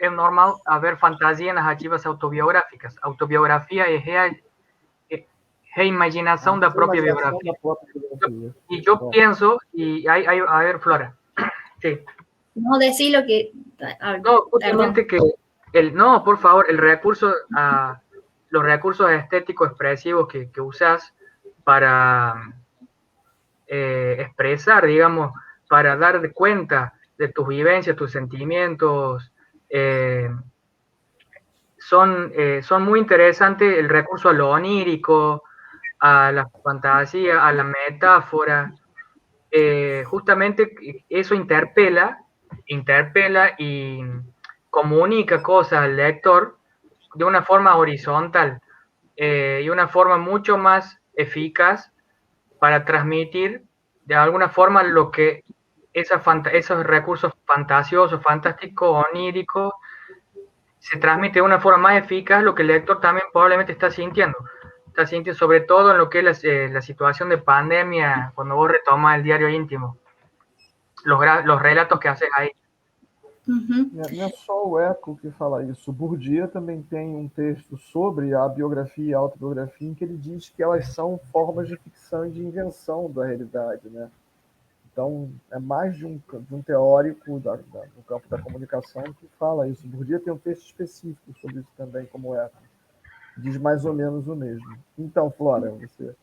Speaker 3: normal haver fantasia em narrativas autobiográficas. Autobiografia é reimaginação da própria biografia. Y yo pienso, y a ver, Flora. Sí.
Speaker 4: No, decí lo que...
Speaker 3: No, justamente que, no, por favor, el recurso, los recursos estéticos expresivos que usas para expresar, digamos, para dar cuenta de tus vivencias, tus sentimientos, son muy interesantes. El recurso a lo onírico, a la fantasía, a la metáfora, justamente eso interpela y comunica cosas al lector de una forma horizontal y una forma mucho más eficaz para transmitir de alguna forma lo que esos recursos fantasiosos, fantásticos, oníricos, se transmite de una forma más eficaz lo que el lector también probablemente está sintiendo, sobre todo en lo que es la situación de pandemia, cuando vos retomas el diario íntimo, los relatos que haces ahí.
Speaker 2: Uhum. Não é só o Eco que fala isso. O Bourdieu também tem um texto sobre a biografia e a autobiografia em que ele diz que elas são formas de ficção e de invenção da realidade, né? Então, é mais de um teórico do campo da comunicação que fala isso. O Bourdieu tem um texto específico sobre isso também, como o Eco. Diz mais ou menos o mesmo. Então, Flora, você...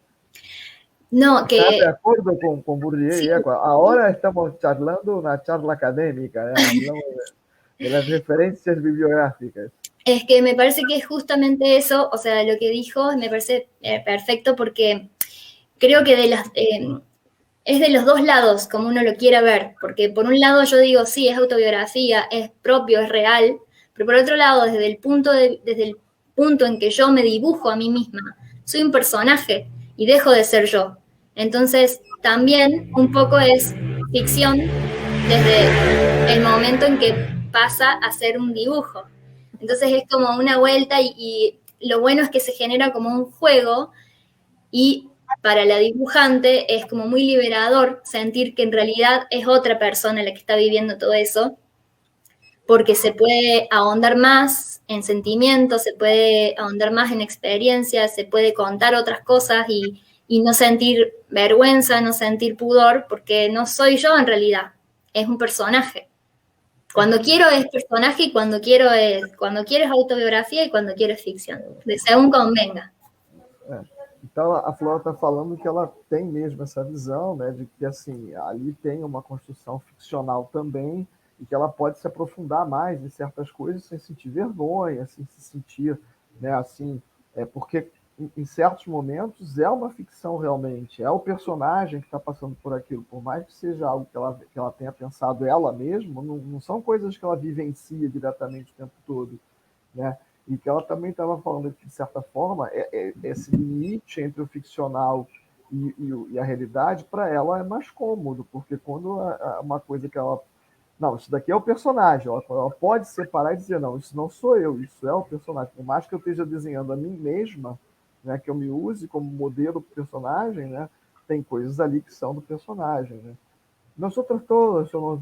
Speaker 4: No, que...
Speaker 2: ¿Estás de acuerdo con Bourdieu y Eco? Ahora estamos charlando una charla académica, hablamos de las referencias bibliográficas.
Speaker 4: Es que me parece que es justamente eso, o sea, lo que dijo me parece perfecto porque creo que es de los dos lados, como uno lo quiera ver, porque por un lado yo digo, sí, es autobiografía, es propio, es real, pero por otro lado, desde el punto en que yo me dibujo a mí misma, soy un personaje y dejo de ser yo. Entonces, también un poco es ficción desde el momento en que pasa a ser un dibujo. Entonces es como una vuelta y lo bueno es que se genera como un juego y para la dibujante es como muy liberador sentir que en realidad es otra persona la que está viviendo todo eso, porque se puede ahondar más en sentimientos, se puede ahondar más en experiencias, se puede contar otras cosas y no sentir vergüenza, no sentir pudor, porque no soy yo en realidad, es un personaje. Cuando quiero es personaje y cuando quiero es autobiografia y cuando quiero es ficción, según convenga.
Speaker 2: Então, a Flora está falando que ela tem mesmo essa visão, né, de que assim, ali tem uma construção ficcional também e que ela pode se aprofundar mais em certas coisas sem sentir vergonha, sem se sentir, né, assim, porque em certos momentos é uma ficção realmente, é o personagem que está passando por aquilo, por mais que seja algo que ela tenha pensado ela mesma, não são coisas que ela vivencia diretamente o tempo todo, né? E que ela também estava falando que, de certa forma, esse limite entre o ficcional e a realidade, para ela, é mais cômodo, porque quando uma coisa que ela... Não, isso daqui é o personagem, ela pode separar e dizer, não, isso não sou eu, isso é o personagem. Por mais que eu esteja desenhando a mim mesma, né, que eu me use como modelo do personagem, né, tem coisas ali que são do personagem. Né? Nosotros todos somos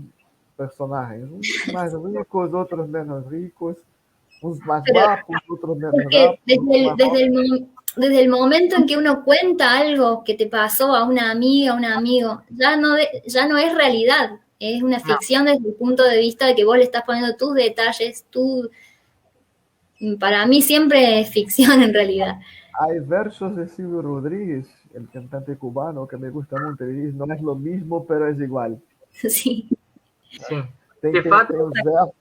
Speaker 2: personagens, uns mais ricos, outros menos ricos, uns más guapos, otros menos guapos.
Speaker 4: Desde el momento en que uno cuenta algo que te pasó a una amiga, a un amigo, ya no es realidad, es una ficción desde el punto de vista de que vos le estás poniendo tus detalles, para mí siempre es ficción en realidad.
Speaker 2: hay versos de Silvio Rodríguez, el cantante cubano, que me gusta mucho. Ele diz, não é lo mismo, pero es igual.
Speaker 4: Sí,
Speaker 3: Sim.
Speaker 2: Tem,
Speaker 3: De
Speaker 2: tem,
Speaker 3: fato,
Speaker 2: tem os versos,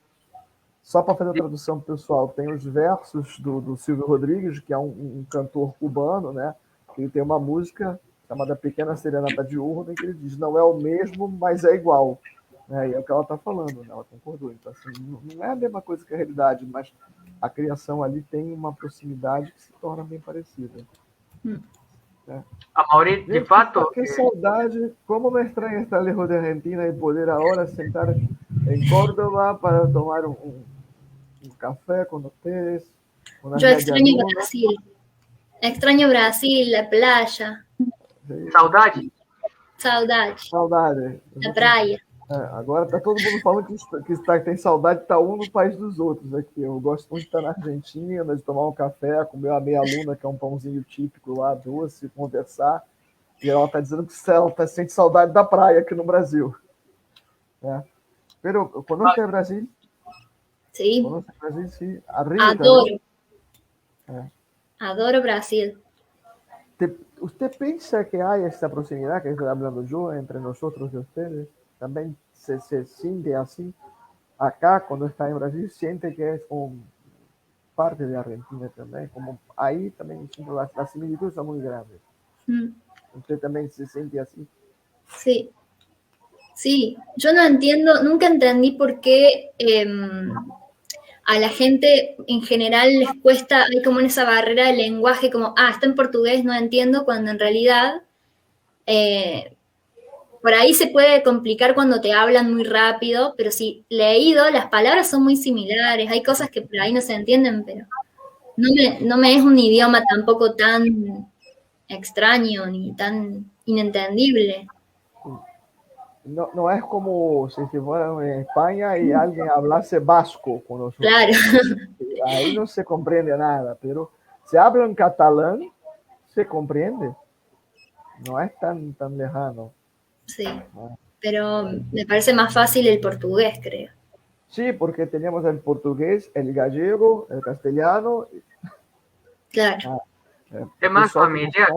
Speaker 2: só para fazer a tradução pessoal, tem os versos do Silvio Rodríguez, que é um cantor cubano, né? Ele tem uma música chamada Pequena Serenata de Urna, em que ele diz, não é o mesmo, mas é igual. Né? E é o que ela está falando, né? Ela concordou. Então, assim, não é a mesma coisa que a realidade, mas a criação ali tem uma proximidade que se torna bem parecida. Né?
Speaker 3: Amaury, de
Speaker 2: Gente,
Speaker 3: fato,
Speaker 2: que saudade, como me extraña estar lejos de Argentina y poder ahora sentar en Córdoba para tomar un café con ustedes, unas
Speaker 4: yo extraño
Speaker 2: medialunas.
Speaker 4: Brasil, la playa,
Speaker 2: Sí,
Speaker 3: saudade.
Speaker 4: saudade,
Speaker 2: saudade.
Speaker 4: la praia.
Speaker 2: Agora tá todo mundo falando que tem saudade, tá um no país dos outros aqui. Eu gosto muito de estar na Argentina, de tomar um café, comer uma meia luna, que é um pãozinho típico lá, doce, conversar. E ela tá dizendo que ela sente saudade da praia aqui no Brasil. Né? Pero, ¿conoce Brasil?
Speaker 4: Sí,
Speaker 2: ¿Conoce Brasil? Sí. Arriba
Speaker 4: adoro.
Speaker 2: también.
Speaker 4: Adoro Brasil.
Speaker 2: ¿Usted piensa que hay esta proximidad que estoy hablando yo entre nosotros y ustedes? ¿También se siente así? Acá, cuando está en Brasil, siente que es como parte de Argentina también. Como ahí también las similitudes son muy grandes.
Speaker 4: Mm.
Speaker 2: ¿Usted también se siente así?
Speaker 4: Sí. Sí, yo no entiendo, nunca entendí por qué a la gente en general les cuesta, hay como esa barrera de lenguaje, como, está en portugués, no entiendo, cuando en realidad por ahí se puede complicar cuando te hablan muy rápido, pero si leído, las palabras son muy similares, hay cosas que por ahí no se entienden, pero no me es un idioma tampoco tan extraño ni tan inentendible.
Speaker 2: No es como si fuera en España y alguien hablase vasco con nosotros.
Speaker 4: Claro.
Speaker 2: Ahí no se comprende nada, pero si hablan catalán, se comprende. No es tan lejano.
Speaker 4: Sí, pero me parece más fácil el portugués, creo.
Speaker 2: Sí, porque tenemos el portugués, el gallego, el castellano.
Speaker 4: Claro.
Speaker 3: É mais familiar.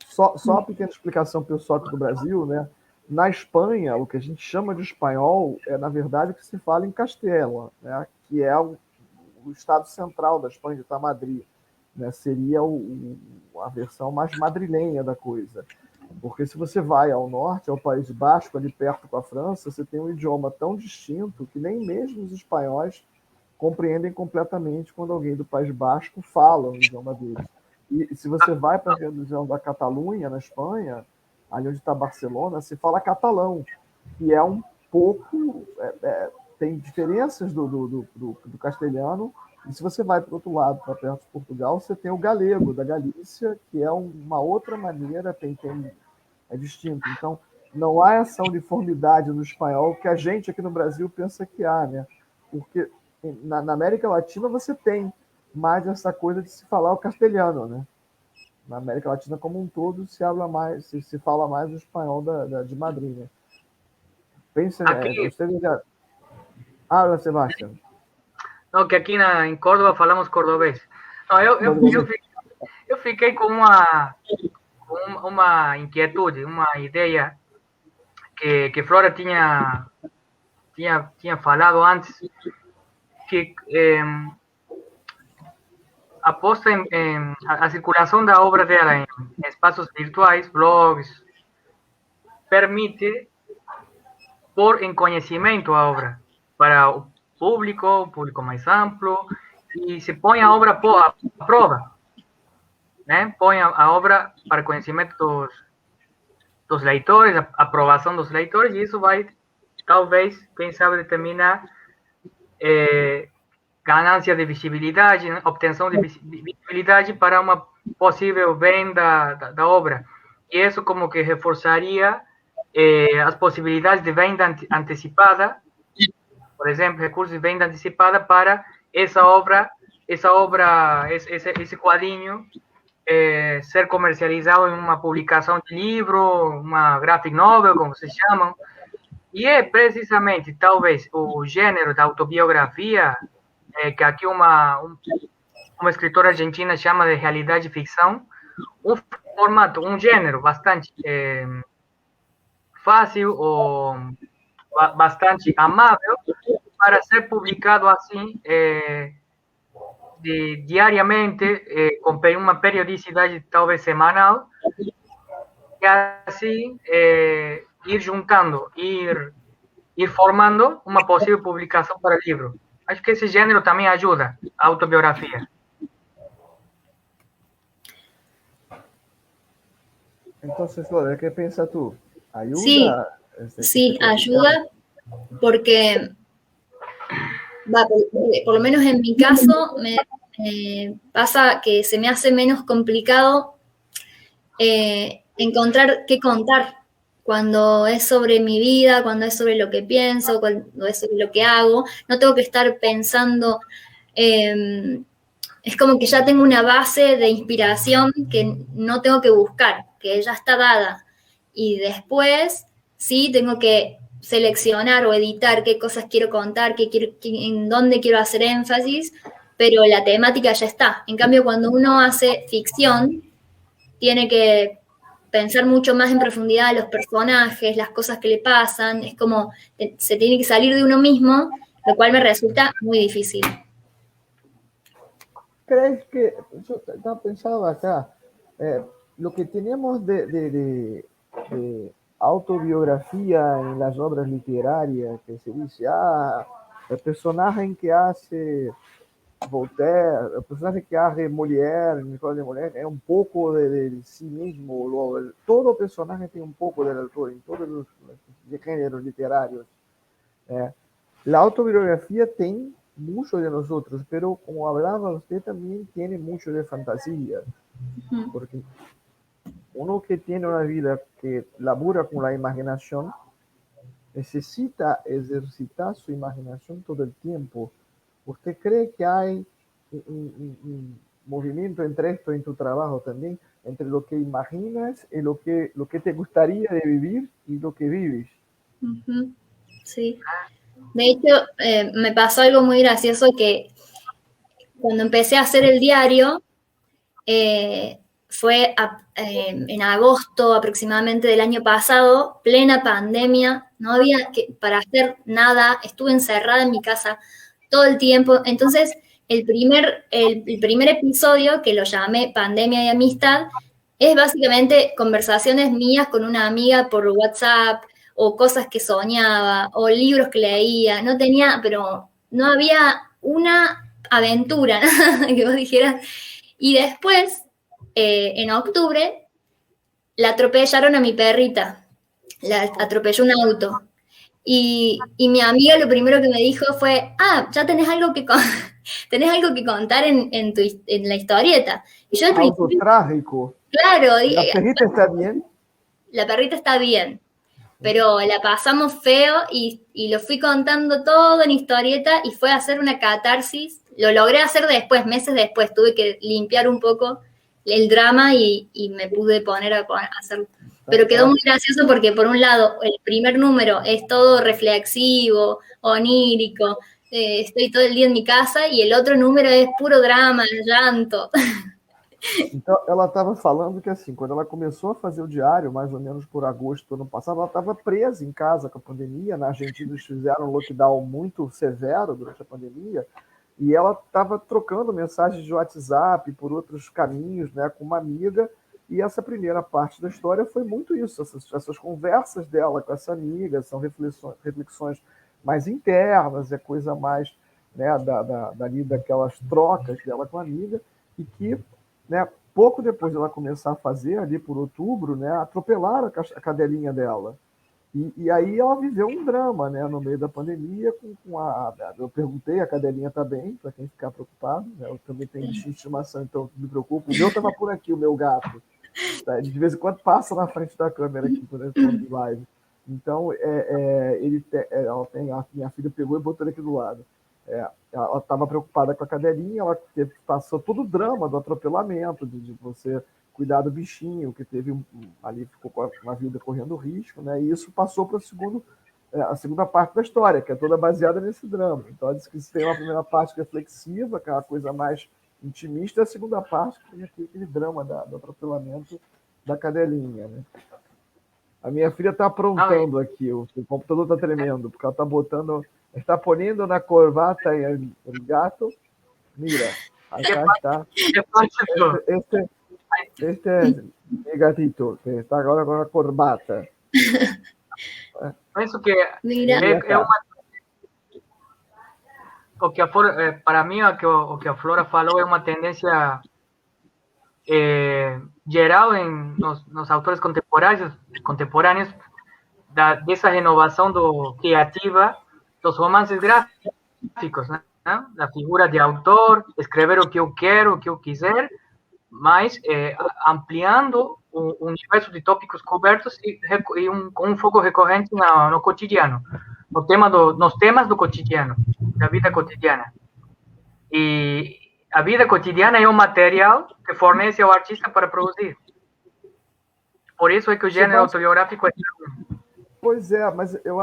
Speaker 2: Só uma pequena explicação pessoal aqui do Brasil, né? Na Espanha, o que a gente chama de espanhol é, na verdade, o que se fala em Castela, né? Que é o estado central da Espanha, que está Madrid. Né? Seria a versão mais madrilenha da coisa. Porque se você vai ao norte, ao País Basco, ali perto com a França, você tem um idioma tão distinto que nem mesmo os espanhóis compreendem completamente quando alguém do País Basco fala o idioma deles. E se você vai para a região da Catalunha, na Espanha, ali onde está Barcelona, se fala catalão, que é um pouco... tem diferenças do castelhano. E se você vai para o outro lado, para perto de Portugal, você tem o galego, da Galícia, que é uma outra maneira, é distinto. Então, não há essa uniformidade no espanhol que a gente aqui no Brasil pensa que há, né? Porque na América Latina você tem mais essa coisa de se falar o castelhano, né? Na América Latina como um todo se fala mais o espanhol de Madrid, né? Pensa, você já... Habla, Sebastián.
Speaker 3: Não, que aqui em Córdoba falamos cordobês. Não, eu fiquei com uma inquietude, uma ideia que Flora tinha falado antes, que aposta em a circulação da obra dela em espaços virtuais, blogs, permite pôr em conhecimento a obra para o público mais amplo, e se põe a obra à prova, né? Põe a obra para conhecimento dos leitores, a aprovação dos leitores, e isso vai, talvez, quem sabe, determinar ganância de visibilidade, né? Obtenção de visibilidade para uma possível venda da obra. E isso como que reforçaria as possibilidades de venda antecipada, por exemplo, recursos de venda antecipada para esse quadrinho ser comercializado em uma publicação de livro, uma graphic novel, como se chamam. E é precisamente, talvez, o gênero da autobiografia que aqui uma uma escritora argentina chama de realidade e ficção, um formato, um gênero bastante fácil ou bastante amável para ser publicado assim diariamente, com uma periodicidade talvez semanal, e assim ir juntando, ir formando uma possível publicação para o livro. Acho que esse gênero também ajuda a autobiografia.
Speaker 2: Entonces, Flora, ¿qué piensas tú?
Speaker 4: ¿Ayuda? Sí, ayuda porque, por lo menos en mi caso, me pasa que se me hace menos complicado encontrar qué contar cuando es sobre mi vida, cuando es sobre lo que pienso, cuando es sobre lo que hago. No tengo que estar pensando... es como que ya tengo una base de inspiración que no tengo que buscar, que ya está dada. Y después sí tengo que seleccionar o editar qué cosas quiero contar, en dónde quiero hacer énfasis, pero la temática ya está. En cambio, cuando uno hace ficción, tiene que pensar mucho más en profundidad los personajes, las cosas que le pasan. Es como, se tiene que salir de uno mismo, lo cual me resulta muy difícil.
Speaker 2: ¿Crees que, yo estaba pensando acá, lo que tenemos de autobiografía en las obras literarias, que se dice, el personaje que hace Voltaire, el personaje que hace Molière, Nicolas de Molière, es un poco de sí mismo, todo personaje tiene un poco del autor, en todos los géneros literarios. La autobiografía tiene mucho de nosotros, pero como hablaba usted, también tiene mucho de fantasía, porque uno que tiene una vida que labura con la imaginación necesita ejercitar su imaginación todo el tiempo. ¿Usted cree que hay un movimiento entre esto en tu trabajo también, entre lo que imaginas y lo que te gustaría de vivir y lo que vives?
Speaker 4: Sí. De hecho, me pasó algo muy gracioso que cuando empecé a hacer el diario, fue en agosto aproximadamente del año pasado, plena pandemia, no había para hacer nada, estuve encerrada en mi casa todo el tiempo. Entonces, el primer episodio, que lo llamé Pandemia y Amistad, es básicamente conversaciones mías con una amiga por WhatsApp, o cosas que soñaba, o libros que leía. Pero no había una aventura, nada que vos dijeras. Y después, en octubre, la atropellaron a mi perrita. La atropelló un auto. Y mi amiga lo primero que me dijo fue, ya tenés algo que contar en la historieta. Y yo al principio...
Speaker 2: trágico.
Speaker 4: Claro.
Speaker 2: ¿La perrita está bien?
Speaker 4: La perrita está bien, pero la pasamos feo y lo fui contando todo en historieta y fue a hacer una catarsis. Lo logré hacer después, meses después. Tuve que limpiar un poco el drama y me pude poner a hacerlo. Pero quedó muy gracioso porque, por un lado, el primer número es todo reflexivo, onírico, estoy todo el día en mi casa, y el otro número es puro drama, llanto.
Speaker 2: Então, ela estava falando que, assim, quando ela começou a fazer o diário, mais ou menos por agosto do ano passado, ela estava presa em casa com a pandemia. Na Argentina, eles fizeram um lockdown muito severo durante a pandemia, e ela estava trocando mensagens de WhatsApp por outros caminhos, né, com uma amiga, e essa primeira parte da história foi muito isso, essas conversas dela com essa amiga, são reflexões mais internas, é coisa mais, né, dali daquelas trocas dela com a amiga, e que, né, pouco depois dela começar a fazer, ali por outubro, né, atropelaram a cadelinha dela. E aí ela viveu um drama, né, no meio da pandemia. Eu perguntei, a cadelinha está bem, para quem ficar preocupado, né, eu também tenho bichinho de estimação, então me preocupo. O meu estava por aqui, o meu gato. Tá? De vez em quando passa na frente da câmera aqui, quando eu estou de live. Então, minha filha pegou e botou ele aqui do lado. Ela estava preocupada com a cadelinha, ela passou todo o drama do atropelamento, de você cuidar do bichinho, que teve ali, ficou com a vida correndo risco, né? E isso passou para a segunda parte da história, que é toda baseada nesse drama. Então, ela disse que tem uma primeira parte reflexiva, que é uma coisa mais intimista é a segunda parte, que tem aquele drama do atropelamento da cadelinha, né? A minha filha está aprontando aqui, o computador está tremendo, porque ela está botando, está poniendo na corbata o gato. Mira, acá está. Este é mi gatito, que está agora com a corbata.
Speaker 3: Penso que
Speaker 4: Mira,
Speaker 3: é uma... Para mim, o que a Flora falou é uma tendência geral nos autores contemporâneos dessa renovação criativa dos romances gráficos, né? Da figura de autor, escrever o que eu quero, o que eu quiser, mas ampliando o universo de tópicos cobertos com um foco recorrente no cotidiano, nos temas do cotidiano, da vida cotidiana. E a vida cotidiana é um material que fornece ao artista para produzir. Por isso é que o gênero autobiográfico é...
Speaker 2: Pois é, mas eu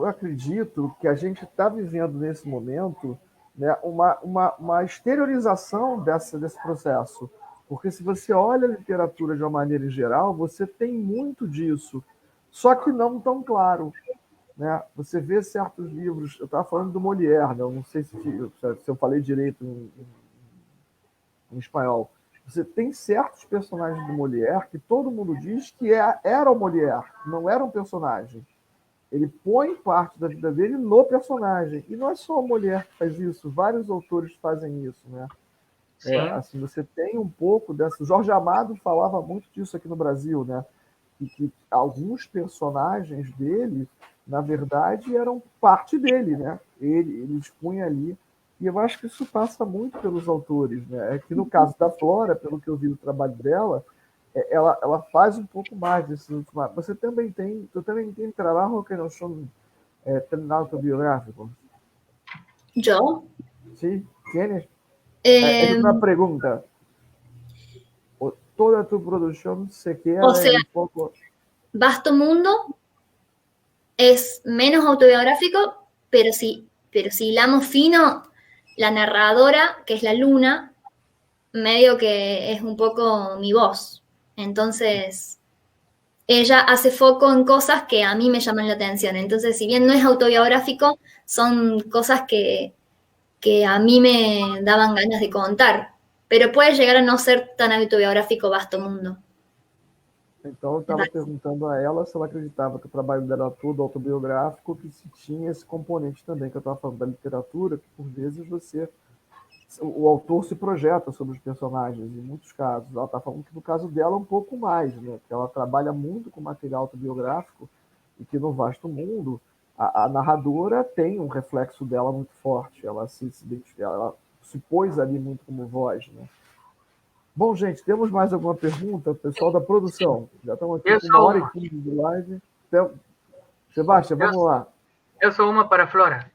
Speaker 2: acredito que a gente está vivendo nesse momento, né, uma exteriorização desse processo. Porque se você olha a literatura de uma maneira geral, você tem muito disso, só que não tão claro. Né? Você vê certos livros, eu estava falando do Molière, né? Eu não sei se eu falei direito em espanhol. Você tem certos personagens do Molière que todo mundo diz que era o Molière, não era um personagem. Ele põe parte da vida dele no personagem. E não é só o Molière que faz isso, vários autores fazem isso. Né? Assim, você tem um pouco dessa... Jorge Amado falava muito disso aqui no Brasil, né? E que alguns personagens dele, na verdade, eram parte dele, né? Ele expunha ali. E eu acho que isso passa muito pelos autores, né? É que no caso da Flora, pelo que eu vi do trabalho dela, ela faz um pouco mais desses últimos. Tu também tem trabalho que não são tan autobiográficos?
Speaker 4: ¿yo?
Speaker 2: Sí, tienes. Es una pregunta. Toda tu producción se queda
Speaker 4: O sea,
Speaker 2: un poco...
Speaker 4: Vasto Mundo es menos autobiográfico, pero si hilamos fino, la narradora, que es la Luna, medio que es un poco mi voz. Entonces, ella hace foco en cosas que a mí me llaman la atención. Entonces, si bien no es autobiográfico, son cosas que a mí me daban ganas de contar. Pero puede llegar a no ser tan autobiográfico Vasto Mundo.
Speaker 2: Então, eu estava perguntando a ela se ela acreditava que o trabalho dela era todo autobiográfico, que se tinha esse componente também, que eu estava falando da literatura, que por vezes o autor se projeta sobre os personagens, em muitos casos. Ela está falando que no caso dela um pouco mais, né? Que ela trabalha muito com material autobiográfico e que no Vasto Mundo a narradora tem um reflexo dela muito forte, ela se pôs ali muito como voz, né? Bom, gente, temos mais alguma pergunta? Pessoal da produção, já estamos aqui com 1h15 de live. Então, Sebastião, vamos lá.
Speaker 3: Eu sou uma para Flora.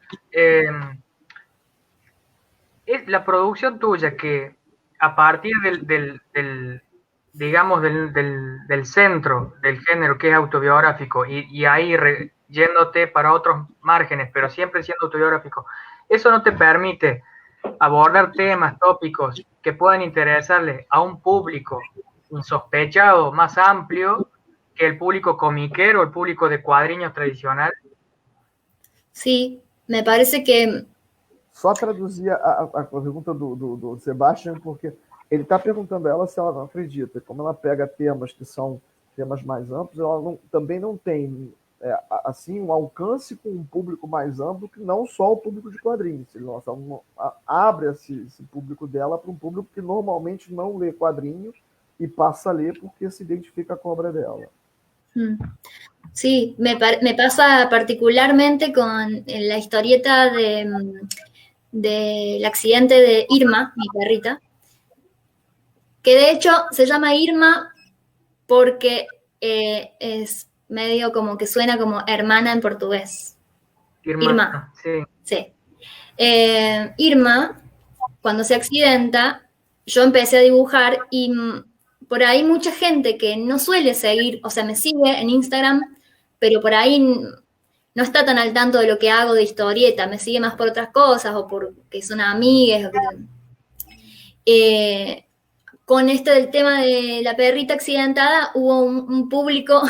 Speaker 3: La producción tuya que a partir digamos, del centro del género que es autobiográfico y ahí yéndote para otros márgenes, pero siempre siendo autobiográfico, eso no te permite abordar temas, tópicos que puedan interesarle a un público insospechado, más amplio que el público comiquero, el público de cuadrinhos tradicional.
Speaker 4: Sí, me parece que...
Speaker 2: Só traduzir a pergunta do Sebastião, porque ele está perguntando a ela se ela não acredita. Como ela pega temas que são temas mais amplos, ela também não tem assim, um alcance com um público mais amplo que não só o público de quadrinhos. Ela abre esse público dela para um público que normalmente não lê quadrinhos e passa a ler porque se identifica com a obra dela.
Speaker 4: Sí, me pasa particularmente con la historieta del accidente de Irma, mi perrita, que de hecho se llama Irma porque es medio como que suena como hermana en portugués. Irma. Sí. Irma, cuando se accidenta, yo empecé a dibujar y por ahí mucha gente que no suele seguir, o sea, me sigue en Instagram, pero por ahí no está tan al tanto de lo que hago de historieta, me sigue más por otras cosas o porque son amigas. Con esto del tema de la perrita accidentada, hubo un público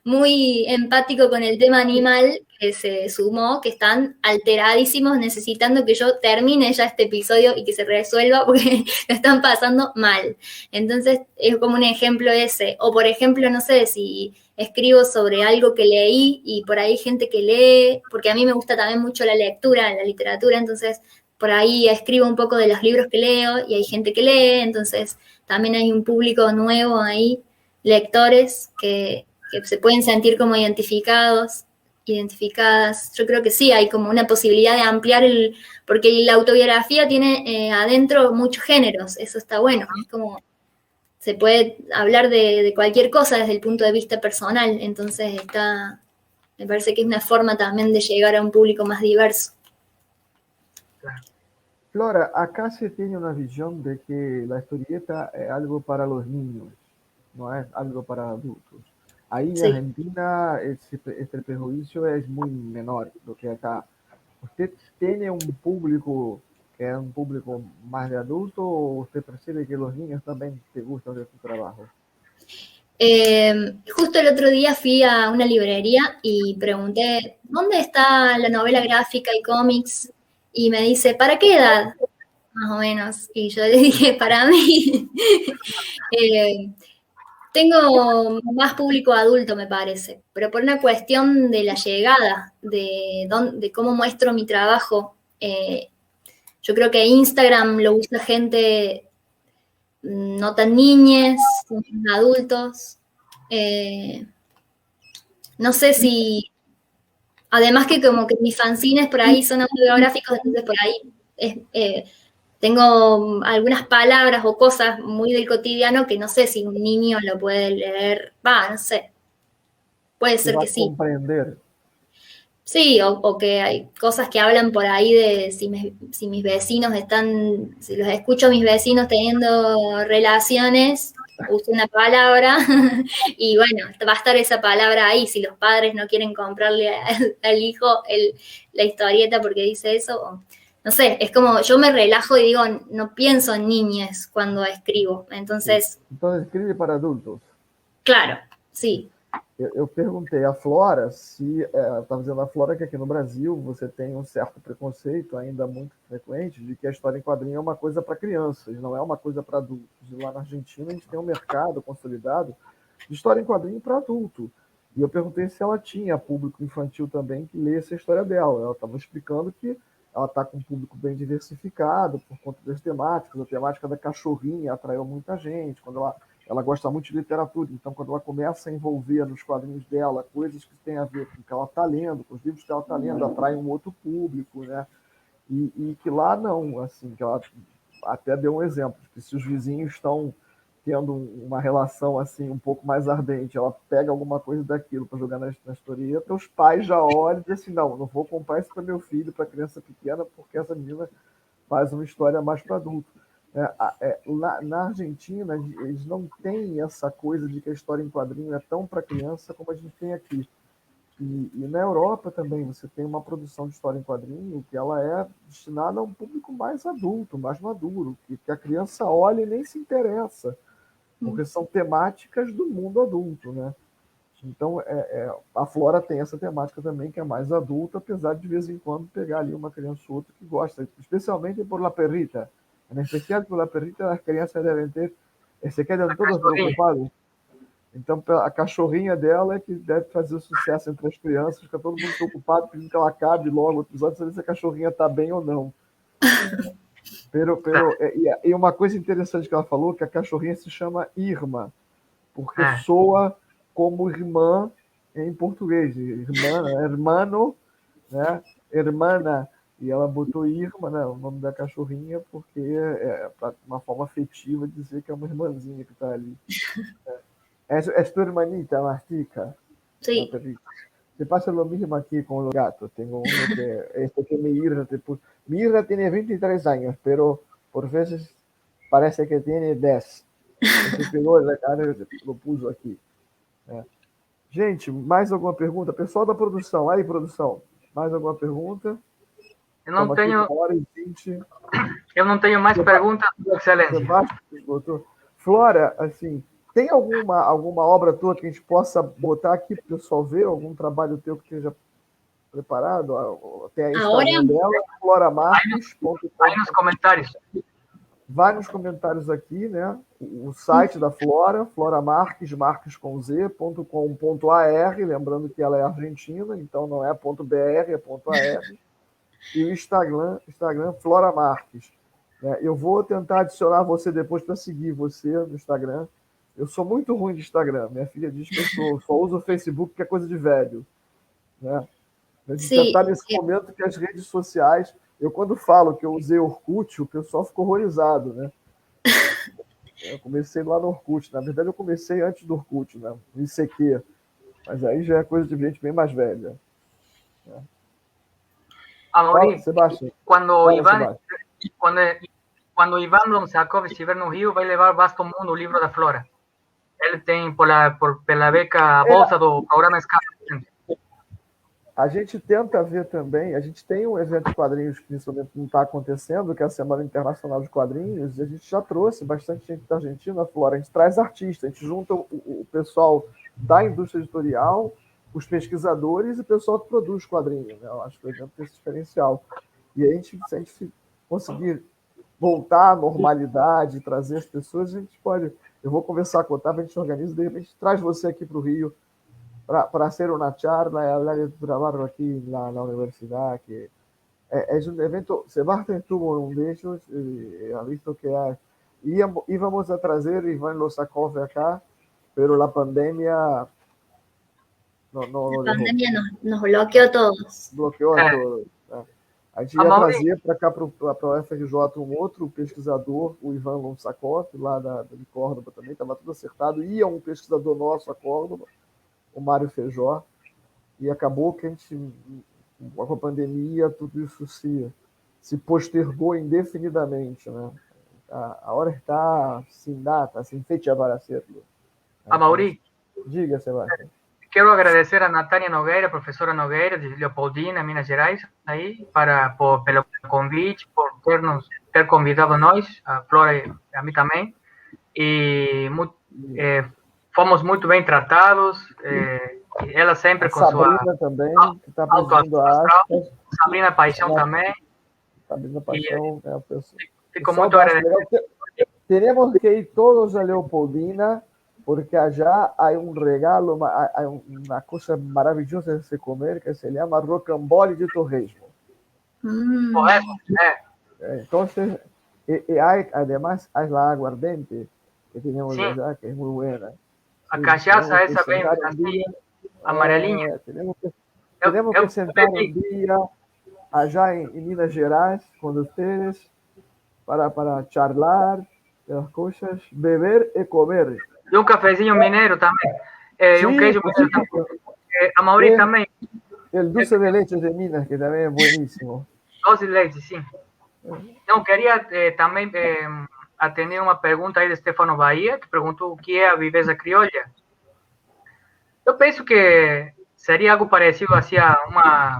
Speaker 4: muy empático con el tema animal que se sumó, que están alteradísimos necesitando que yo termine ya este episodio y que se resuelva porque lo están pasando mal. Entonces es como un ejemplo ese. O por ejemplo, no sé, si escribo sobre algo que leí y por ahí hay gente que lee, porque a mí me gusta también mucho la lectura, la literatura, entonces por ahí escribo un poco de los libros que leo y hay gente que lee, entonces también hay un público nuevo ahí, lectores que se pueden sentir como identificadas. Yo creo que sí, hay como una posibilidad de ampliar porque la autobiografía tiene adentro muchos géneros, eso está bueno, es como se puede hablar de cualquier cosa desde el punto de vista personal, entonces me parece que es una forma también de llegar a un público más diverso.
Speaker 2: Flora, acá se tiene una visión de que la historieta es algo para los niños, no es algo para adultos. Ahí en
Speaker 4: Sí.
Speaker 2: Argentina este prejuicio es muy menor do que acá. ¿Usted tiene un público que es un público más de adulto o usted percibe que los niños también te gustan de tu trabajo?
Speaker 4: Justo el otro día fui a una librería y pregunté, ¿dónde está la novela gráfica y cómics? Y me dice, ¿para qué edad? Más o menos. Y yo le dije, para mí. Eh, tengo más público adulto, me parece, pero por una cuestión de la llegada, de cómo muestro mi trabajo. Yo creo que Instagram lo usa gente no tan niñes, adultos. No sé si, además que como que mis fanzines por ahí son autobiográficos, entonces por ahí tengo algunas palabras o cosas muy del cotidiano que no sé si un niño lo puede leer, no sé, puede
Speaker 2: Que
Speaker 4: ser
Speaker 2: va
Speaker 4: que
Speaker 2: a
Speaker 4: sí.
Speaker 2: comprender.
Speaker 4: Sí, o que hay cosas que hablan por ahí de si mis vecinos si los escucho a mis vecinos teniendo relaciones, uso una palabra y bueno, va a estar esa palabra ahí. Si los padres no quieren comprarle al hijo la historieta porque dice eso, no sé, es como yo me relajo y digo, no pienso en niñez cuando escribo. Entonces,
Speaker 2: Entonces escribe para adultos.
Speaker 4: claro, sí.
Speaker 2: Eu perguntei à Flora se estava dizendo a Flora que aqui no Brasil você tem um certo preconceito ainda muito frequente de que a história em quadrinho é uma coisa para crianças, não é uma coisa para adultos. E lá na Argentina a gente tem um mercado consolidado de história em quadrinho para adulto. E eu perguntei se ela tinha público infantil também que lesse a história dela. Ela estava explicando que ela está com um público bem diversificado por conta das temáticas. A temática da cachorrinha atraiu muita gente. Quando ela gosta muito de literatura, então quando ela começa a envolver nos quadrinhos dela coisas que têm a ver com o que ela está lendo, com os livros que ela está lendo, atrai um outro público, né? E que lá não, assim, que ela até deu um exemplo, que se os vizinhos estão tendo uma relação assim um pouco mais ardente, ela pega alguma coisa daquilo para jogar na historieta, os pais já olham e dizem assim, não vou comprar isso para meu filho, para criança pequena, porque essa menina faz uma história mais para adulto. Na Argentina, eles não têm essa coisa de que a história em quadrinho é tão para criança como a gente tem aqui. E na Europa também você tem uma produção de história em quadrinho que ela é destinada a um público mais adulto, mais maduro, que a criança olha e nem se interessa, porque são temáticas do mundo adulto, né? Então, a Flora tem essa temática também, que é mais adulta, apesar de vez em quando pegar ali uma criança ou outra que gosta, especialmente por La Perrita. En especial por La Perrita, las crianças devem ter, se quedam todas preocupadas. Então, a cachorrinha dela é que deve fazer sucesso entre as crianças, fica todo mundo preocupado, pedindo que ela acabe logo o episódio, saber se a cachorrinha está bem ou não. E uma coisa interessante que ela falou, que a cachorrinha se chama Irma, porque soa como irmã em português. Irmã, hermano, né? Hermana. E ela botou Irma, né, o nome da cachorrinha, porque é uma forma afetiva de dizer que é uma irmãzinha que está ali. É tu hermanita, Martica?
Speaker 4: Sí.
Speaker 2: Se pasa lo mismo aquí con los gatos. Tengo uno que mi Irra tiene 23 años, pero por veces parece que tiene 10. Você pegou a cara e lo puso aqui. Gente, mais alguma pergunta? Pessoal da produção, aí produção, mais alguma pergunta?
Speaker 3: Eu não
Speaker 2: Estamos aqui
Speaker 3: tenho,
Speaker 2: com 1h20.
Speaker 3: eu não tenho mais perguntas, excelência.
Speaker 2: Sebastião, Flora, assim, tem alguma obra tua que a gente possa botar aqui para o pessoal ver? Algum trabalho teu que esteja preparado? Tem a Instagram dela, floramarques.com.
Speaker 3: Aí nos comentários.
Speaker 2: Vai nos comentários aqui, né? O site da Flora, floramarques, marques com z.com.ar, lembrando que ela é argentina, então não é .br, é .ar. E o Instagram Flora Marques. Eu vou tentar adicionar você depois para seguir você no Instagram. Eu sou muito ruim de Instagram. Minha filha diz que eu só uso o Facebook, que é coisa de velho. Né? A gente já está nesse momento que as redes sociais... Eu, quando falo que eu usei Orkut, o pessoal ficou horrorizado. Né? Eu comecei lá no Orkut. Na verdade, eu comecei antes do Orkut, né? No ICQ. Mas aí já é coisa de gente bem mais velha. Né?
Speaker 3: Amaury,
Speaker 2: Sebastião.
Speaker 3: quando Ivan Lomsakov estiver no Rio, vai levar Vasto Mundo, o livro da Flora. Ele tem pela beca, a bolsa do programa Escala.
Speaker 2: A gente tenta ver também, a gente tem um evento de quadrinhos que nesse momento não está acontecendo, que é a Semana Internacional de Quadrinhos, e a gente já trouxe bastante gente da Argentina, Flora. A gente traz artistas, a gente junta o pessoal da indústria editorial, os pesquisadores e o pessoal que produz quadrinhos. Né? Eu acho que o evento tem esse diferencial. E a gente, se a gente conseguir voltar à normalidade, trazer as pessoas, a gente pode... Eu vou conversar com o Otávio, a gente organiza, de repente traz você aqui para o Rio para hacer una charla y hablar de tu trabajo aquí en la universidad, que es un evento. Sebastián estuvo en uno de ellos, ha visto que íbamos a traer Iván Losakov acá, pero la pandemia
Speaker 4: la pandemia nos bloqueó a todos.
Speaker 2: Bloqueou a todos. A gente ia trazer para cá, para o FRJ, um outro pesquisador, o Ivan Losakov, lá de Córdoba também, estava tudo acertado. Ia um pesquisador nosso a Córdoba, o Mário Feijó, e acabou que a gente, com a pandemia, tudo isso se postergou indefinidamente. Né? Ahora está sin data, sin fecha para hacerlo.
Speaker 3: Amaury,
Speaker 2: diga, Sebastián.
Speaker 3: Quero agradecer a Natânia Nogueira, professora Nogueira, de Leopoldina, Minas Gerais, aí, pelo convite, por ter convidado nós, a Flora e a mim também. E fomos muito bem tratados, ela sempre
Speaker 2: a
Speaker 3: com
Speaker 2: Sabrina
Speaker 3: sua...
Speaker 2: também, que está presidindo a Aspas.
Speaker 3: Sabrina Paixão também.
Speaker 2: Sabrina Paixão é a pessoa.
Speaker 3: Fico muito agradecido.
Speaker 2: Tenemos que ir todos a Leopoldina, porque allá hay un regalo, hay una cosa maravillosa de se comer que se llama rocambole de torresmo. Entonces, además hay la aguardiente que tenemos allá, que es muy buena.
Speaker 3: A cachaça essa bem assim, amarelinha.
Speaker 2: Tenemos que sentar un día allá en Minas Gerais con ustedes para charlar de las cosas, beber y comer.
Speaker 3: E um cafezinho mineiro também. E um queijo mineiro também. Amaury também.
Speaker 2: El dulce de leche de Minas, que también es buenísimo.
Speaker 3: Doce de leite, sim. Não, queria também atender uma pergunta aí de Stefano Bahia, que perguntou o que é a viveza criolla. Eu penso que seria algo parecido assim a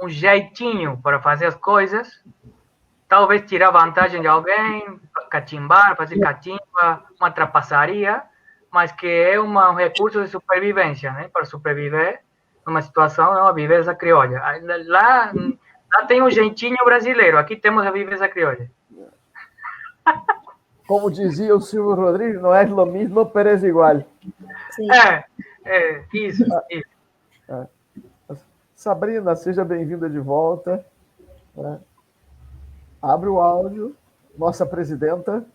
Speaker 3: um jeitinho para fazer as coisas, talvez tirar vantagem de alguém, catimbar, fazer catimba, uma trapaçaria, mas que é um recurso de sobrevivência, né? Para sobreviver numa situação, é uma viveza criolla. Lá tem um jeitinho brasileiro, aqui temos a viveza criolla.
Speaker 2: Como dizia o Silvio Rodrigues, não é lo mismo, pero es igual.
Speaker 3: Isso.
Speaker 2: Sabrina, seja bem-vinda de volta. Abre o áudio. Nossa presidenta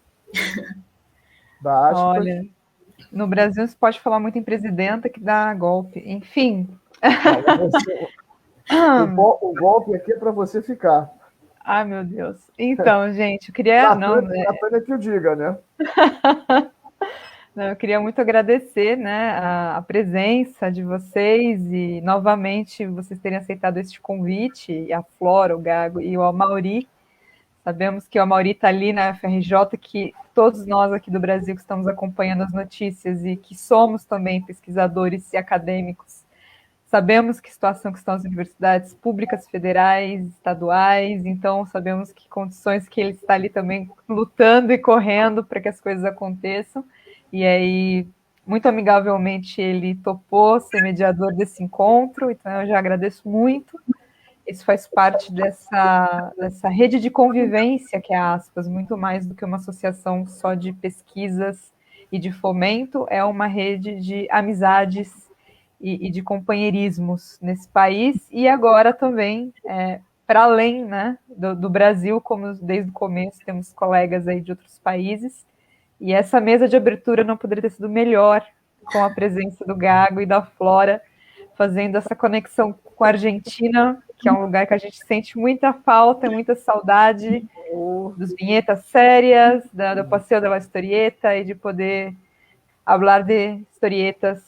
Speaker 2: da Aspas.
Speaker 1: Olha, no Brasil se pode falar muito em presidenta que dá golpe. Enfim.
Speaker 2: O golpe aqui é para você ficar.
Speaker 1: Ai, meu Deus. Então, gente, eu queria...
Speaker 2: A pena que eu diga, né?
Speaker 1: Eu queria muito agradecer, né, a presença de vocês e, novamente, vocês terem aceitado este convite, e a Flora, o Gago e o Amaury. Sabemos que o Amaury está ali na FRJ, que todos nós aqui do Brasil que estamos acompanhando as notícias e que somos também pesquisadores e acadêmicos, sabemos que situação que estão as universidades públicas, federais, estaduais, então sabemos que condições que ele está ali também lutando e correndo para que as coisas aconteçam. E aí, muito amigavelmente, ele topou ser mediador desse encontro, então eu já agradeço muito. Isso faz parte dessa rede de convivência que é a Aspas, muito mais do que uma associação só de pesquisas e de fomento, é uma rede de amizades e de companheirismos nesse país, e agora também, para além, né, do Brasil, como desde o começo temos colegas aí de outros países, e essa mesa de abertura não poderia ter sido melhor com a presença do Gago e da Flora, fazendo essa conexão com a Argentina, que é um lugar que a gente sente muita falta, muita saudade dos vinhetas sérias, do Passeio de la Historieta e de poder falar de historietas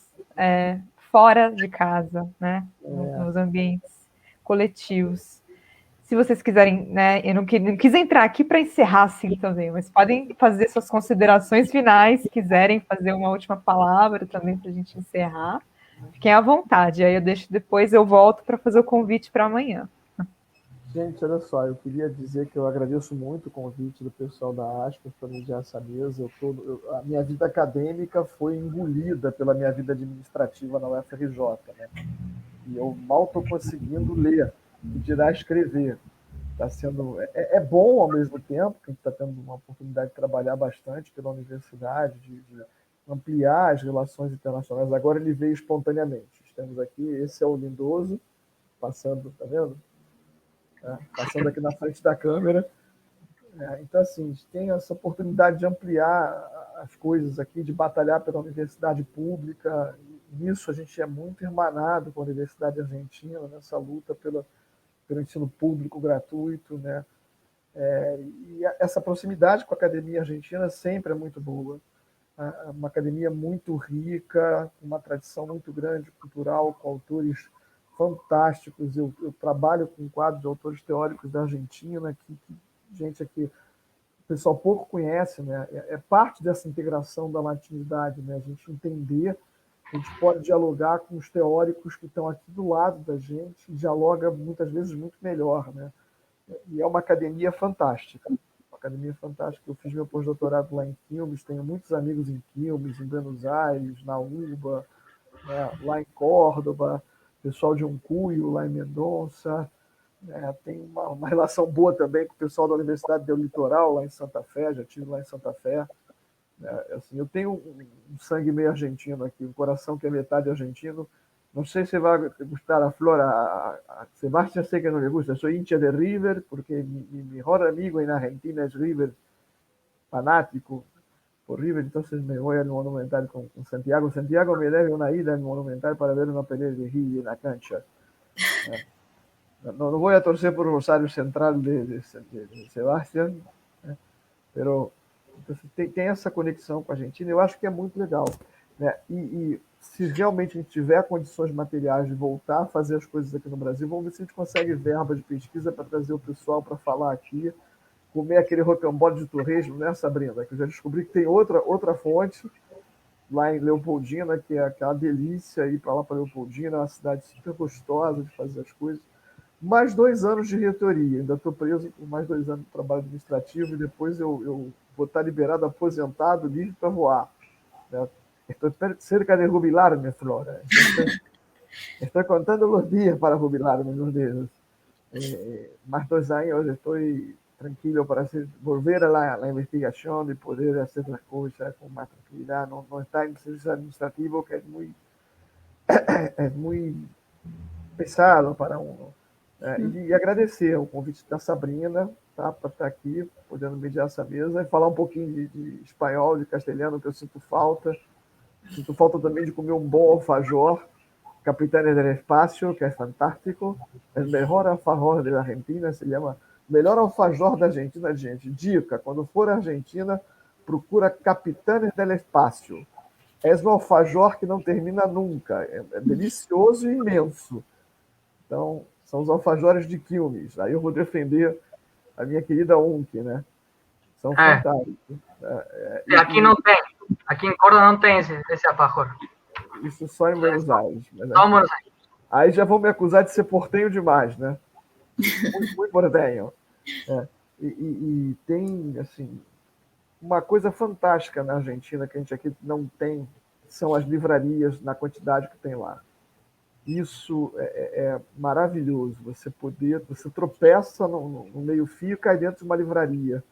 Speaker 1: fora de casa, né, nos ambientes coletivos. Se vocês quiserem, né, eu não quis entrar aqui para encerrar assim também, mas podem fazer suas considerações finais, se quiserem fazer uma última palavra também para a gente encerrar. Fiquem à vontade, aí eu deixo depois, eu volto para fazer o convite para amanhã.
Speaker 2: Gente, olha só, eu queria dizer que eu agradeço muito o convite do pessoal da Aspas para mediar essa mesa. A minha vida acadêmica foi engolida pela minha vida administrativa na UFRJ, né? E eu mal estou conseguindo ler, e dirá escrever. Tá sendo, é bom ao mesmo tempo, que a gente está tendo uma oportunidade de trabalhar bastante pela universidade, de ampliar as relações internacionais. Agora ele veio espontaneamente. Estamos aqui, esse é o Lindoso, passando, tá vendo? Passando aqui na frente da câmera. Então, assim, a gente tem essa oportunidade de ampliar as coisas aqui, de batalhar pela universidade pública. Nisso a gente é muito irmanado com a Universidade Argentina, nessa luta pelo ensino público gratuito, né? E essa proximidade com a academia argentina sempre é muito boa. Uma academia muito rica, uma tradição muito grande cultural, com autores fantásticos. Eu trabalho com um quadro de autores teóricos da Argentina, que gente aqui, o pessoal pouco conhece, né? É parte dessa integração da latinidade, né? A gente entender, a gente pode dialogar com os teóricos que estão aqui do lado da gente, e dialoga muitas vezes muito melhor, né? E é uma academia fantástica. Uma academia fantástica. Eu fiz meu pós-doutorado lá em Quilmes, tenho muitos amigos em Quilmes, em Buenos Aires, na UBA, né? Lá em Córdoba, pessoal de Uncuyo, lá em Mendonça. Tem uma relação boa também com o pessoal da Universidade do Litoral, lá em Santa Fé, já estive lá em Santa Fé. Assim, eu tenho um sangue meio argentino aqui, um coração que é metade argentino. Não sei se vai gustar a Flora, a Sebastián sei que não lhe gusta, sou hincha de River, porque mi mejor amigo en Argentina es River, fanático por River, entonces me voy al Monumental con Santiago. Santiago me debe una ida al Monumental para ver una pelea de Gil en la cancha. No voy a torcer por Rosario Central de Sebastián, pero entonces, tem essa conexão com a Argentina, eu acho que é muito legal, né? E se realmente a gente tiver condições materiais de voltar a fazer as coisas aqui no Brasil, vamos ver se a gente consegue verba de pesquisa para trazer o pessoal para falar aqui, comer aquele rocambole de torresmo, né, Sabrina? Que eu já descobri que tem outra fonte lá em Leopoldina, que é aquela delícia ir para lá para Leopoldina, é uma cidade super gostosa de fazer as coisas. Mais 2 anos de reitoria, ainda estou preso por mais 2 anos de trabalho administrativo e depois eu vou estar liberado, aposentado, livre para voar. Né? Estou cerca de jubilar-me, Flora. Estou contando os dias para jubilar-me, meus dedos. Mais 2 anos estou tranquilo para volver a la investigación y poder hacer las cosas con más tranquilidad, no estar en el proceso administrativo que es muy pesado para uno. E agradecer o convite da Sabrina, tá, para estar aqui, podendo mediar essa mesa, e falar um pouquinho de espanhol, de castelhano, que eu sinto falta. Sinto falta também de comer um bom alfajor, Capitanes del Espacio, que é fantástico. É o melhor alfajor da Argentina, se chama melhor alfajor da Argentina, gente. Dica, quando for à Argentina, procura Capitanes del Espacio. É um alfajor que não termina nunca. É delicioso e imenso. Então, são os alfajores de Quilmes. Aí eu vou defender a minha querida UNC, né? São fantásticos.
Speaker 3: Aqui não tem. Aqui em Córdoba não tem esse alfajor.
Speaker 2: Isso só em Buenos Aires. Mas
Speaker 3: só em Buenos Aires.
Speaker 2: Aí já vão me acusar de ser portenho demais, né? Muito portenho. E tem, assim, uma coisa fantástica na Argentina que a gente aqui não tem, são as livrarias na quantidade que tem lá. Isso é maravilhoso. Você tropeça no meio-fio e cai dentro de uma livraria.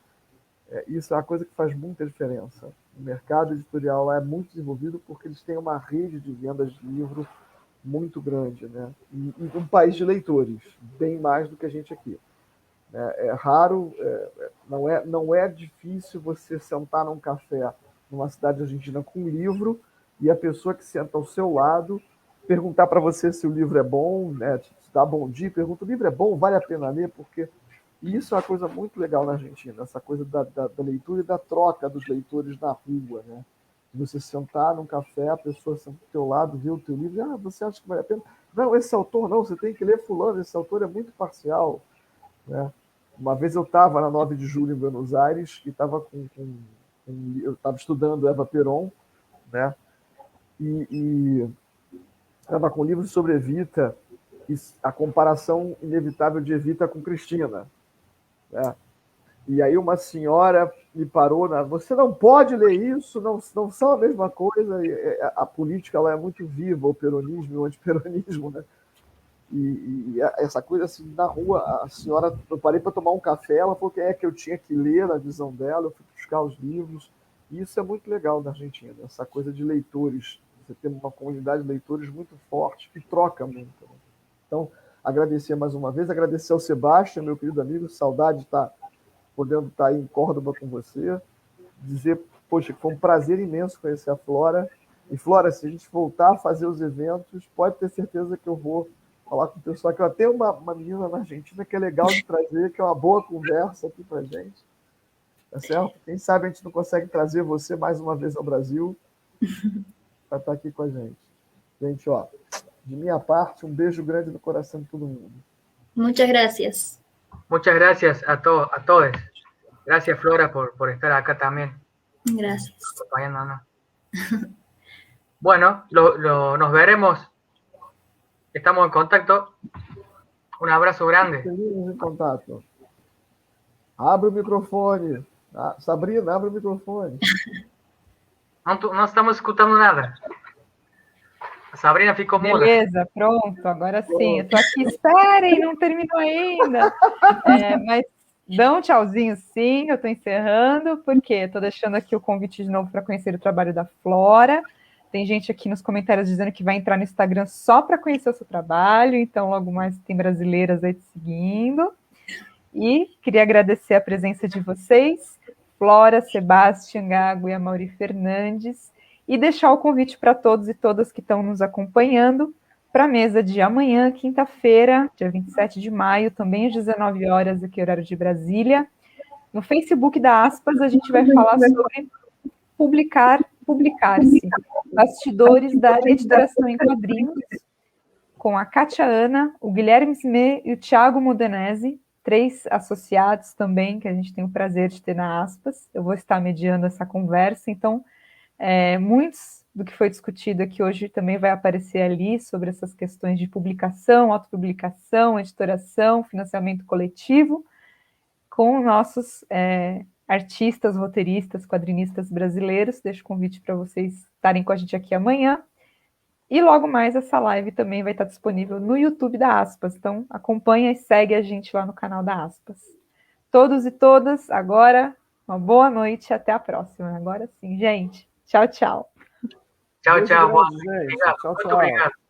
Speaker 2: Isso é uma coisa que faz muita diferença. O mercado editorial lá é muito desenvolvido porque eles têm uma rede de vendas de livro muito grande, né? E um país de leitores, bem mais do que a gente aqui. É raro, não é difícil você sentar num café numa cidade argentina com um livro e a pessoa que senta ao seu lado perguntar para você se o livro é bom, né? Te dá bom dia, pergunta: o livro é bom, vale a pena ler? Porque isso é uma coisa muito legal na Argentina, essa coisa da leitura e da troca dos leitores na rua, né? Você sentar num café, a pessoa senta do teu lado, vê o teu livro, você acha que vale a pena? Não, esse autor não, você tem que ler fulano, esse autor é muito parcial, né? Uma vez eu estava na 9 de julho em Buenos Aires e estava eu estava estudando Eva Peron, né? E estava com livros sobre Evita, e a comparação inevitável de Evita com Cristina, né? E aí uma senhora me parou, você não pode ler isso, não são a mesma coisa. A política ela é muito viva, o peronismo e o antiperonismo, né? E essa coisa assim, na rua, a senhora, eu parei para tomar um café, ela falou que eu tinha que ler na visão dela, eu fui buscar os livros, e isso é muito legal na Argentina, essa coisa de leitores, você tem uma comunidade de leitores muito forte, que troca muito, né? Então, agradecer mais uma vez, agradecer ao Sebastião, meu querido amigo, saudade de estar podendo estar aí em Córdoba com você, dizer, poxa, que foi um prazer imenso conhecer a Flora, e Flora, se a gente voltar a fazer os eventos, pode ter certeza que eu vou falar com o pessoal, que eu tenho uma menina na Argentina que é legal de trazer, que é uma boa conversa aqui pra gente, tá certo? Quem sabe a gente não consegue trazer você mais uma vez ao Brasil para estar aqui com a gente. Gente, ó, de minha parte, um beijo grande no coração de todo mundo.
Speaker 4: Muchas gracias.
Speaker 3: Muchas gracias a todos. Gracias, Flora, por estar acá también.
Speaker 4: Gracias.
Speaker 3: Acompañándonos. Bueno, nos veremos. Estamos en contacto. Um abraço grande.
Speaker 2: Seguimos em contato. Abre o microfone. Sabrina, abre o microfone.
Speaker 3: Não estamos escutando nada. A Sabrina ficou muda.
Speaker 1: Beleza, pronto, agora sim. Eu tô aqui, esperem, não terminou ainda. Mas dá um tchauzinho sim, eu tô encerrando, porque eu tô deixando aqui o convite de novo para conhecer o trabalho da Flora. Tem gente aqui nos comentários dizendo que vai entrar no Instagram só para conhecer o seu trabalho, então logo mais tem brasileiras aí te seguindo. E queria agradecer a presença de vocês, Flora, Sebastião Gago e Amaury Fernandes, e deixar o convite para todos e todas que estão nos acompanhando para a mesa de amanhã, quinta-feira, dia 27 de maio, também às 19 horas, aqui horário de Brasília. No Facebook da Aspas, a gente vai falar sobre publicar-se, bastidores da editoração em quadrinhos, com a Kátia Ana, o Guilherme Smê e o Thiago Modenese, 3 associados também, que a gente tem o prazer de ter na Aspas. Eu vou estar mediando essa conversa, então muitos do que foi discutido aqui hoje também vai aparecer ali sobre essas questões de publicação, autopublicação, editoração, financiamento coletivo, com nossos artistas, roteiristas, quadrinistas brasileiros. Deixo o convite para vocês estarem com a gente aqui amanhã. E logo mais essa live também vai estar disponível no YouTube da Aspas. Então acompanha e segue a gente lá no canal da Aspas. Todos e todas, agora uma boa noite e até a próxima. Agora sim, gente. Tchau, tchau.
Speaker 3: Tchau, tchau.
Speaker 2: Gente. Tchau,
Speaker 3: Muito obrigado.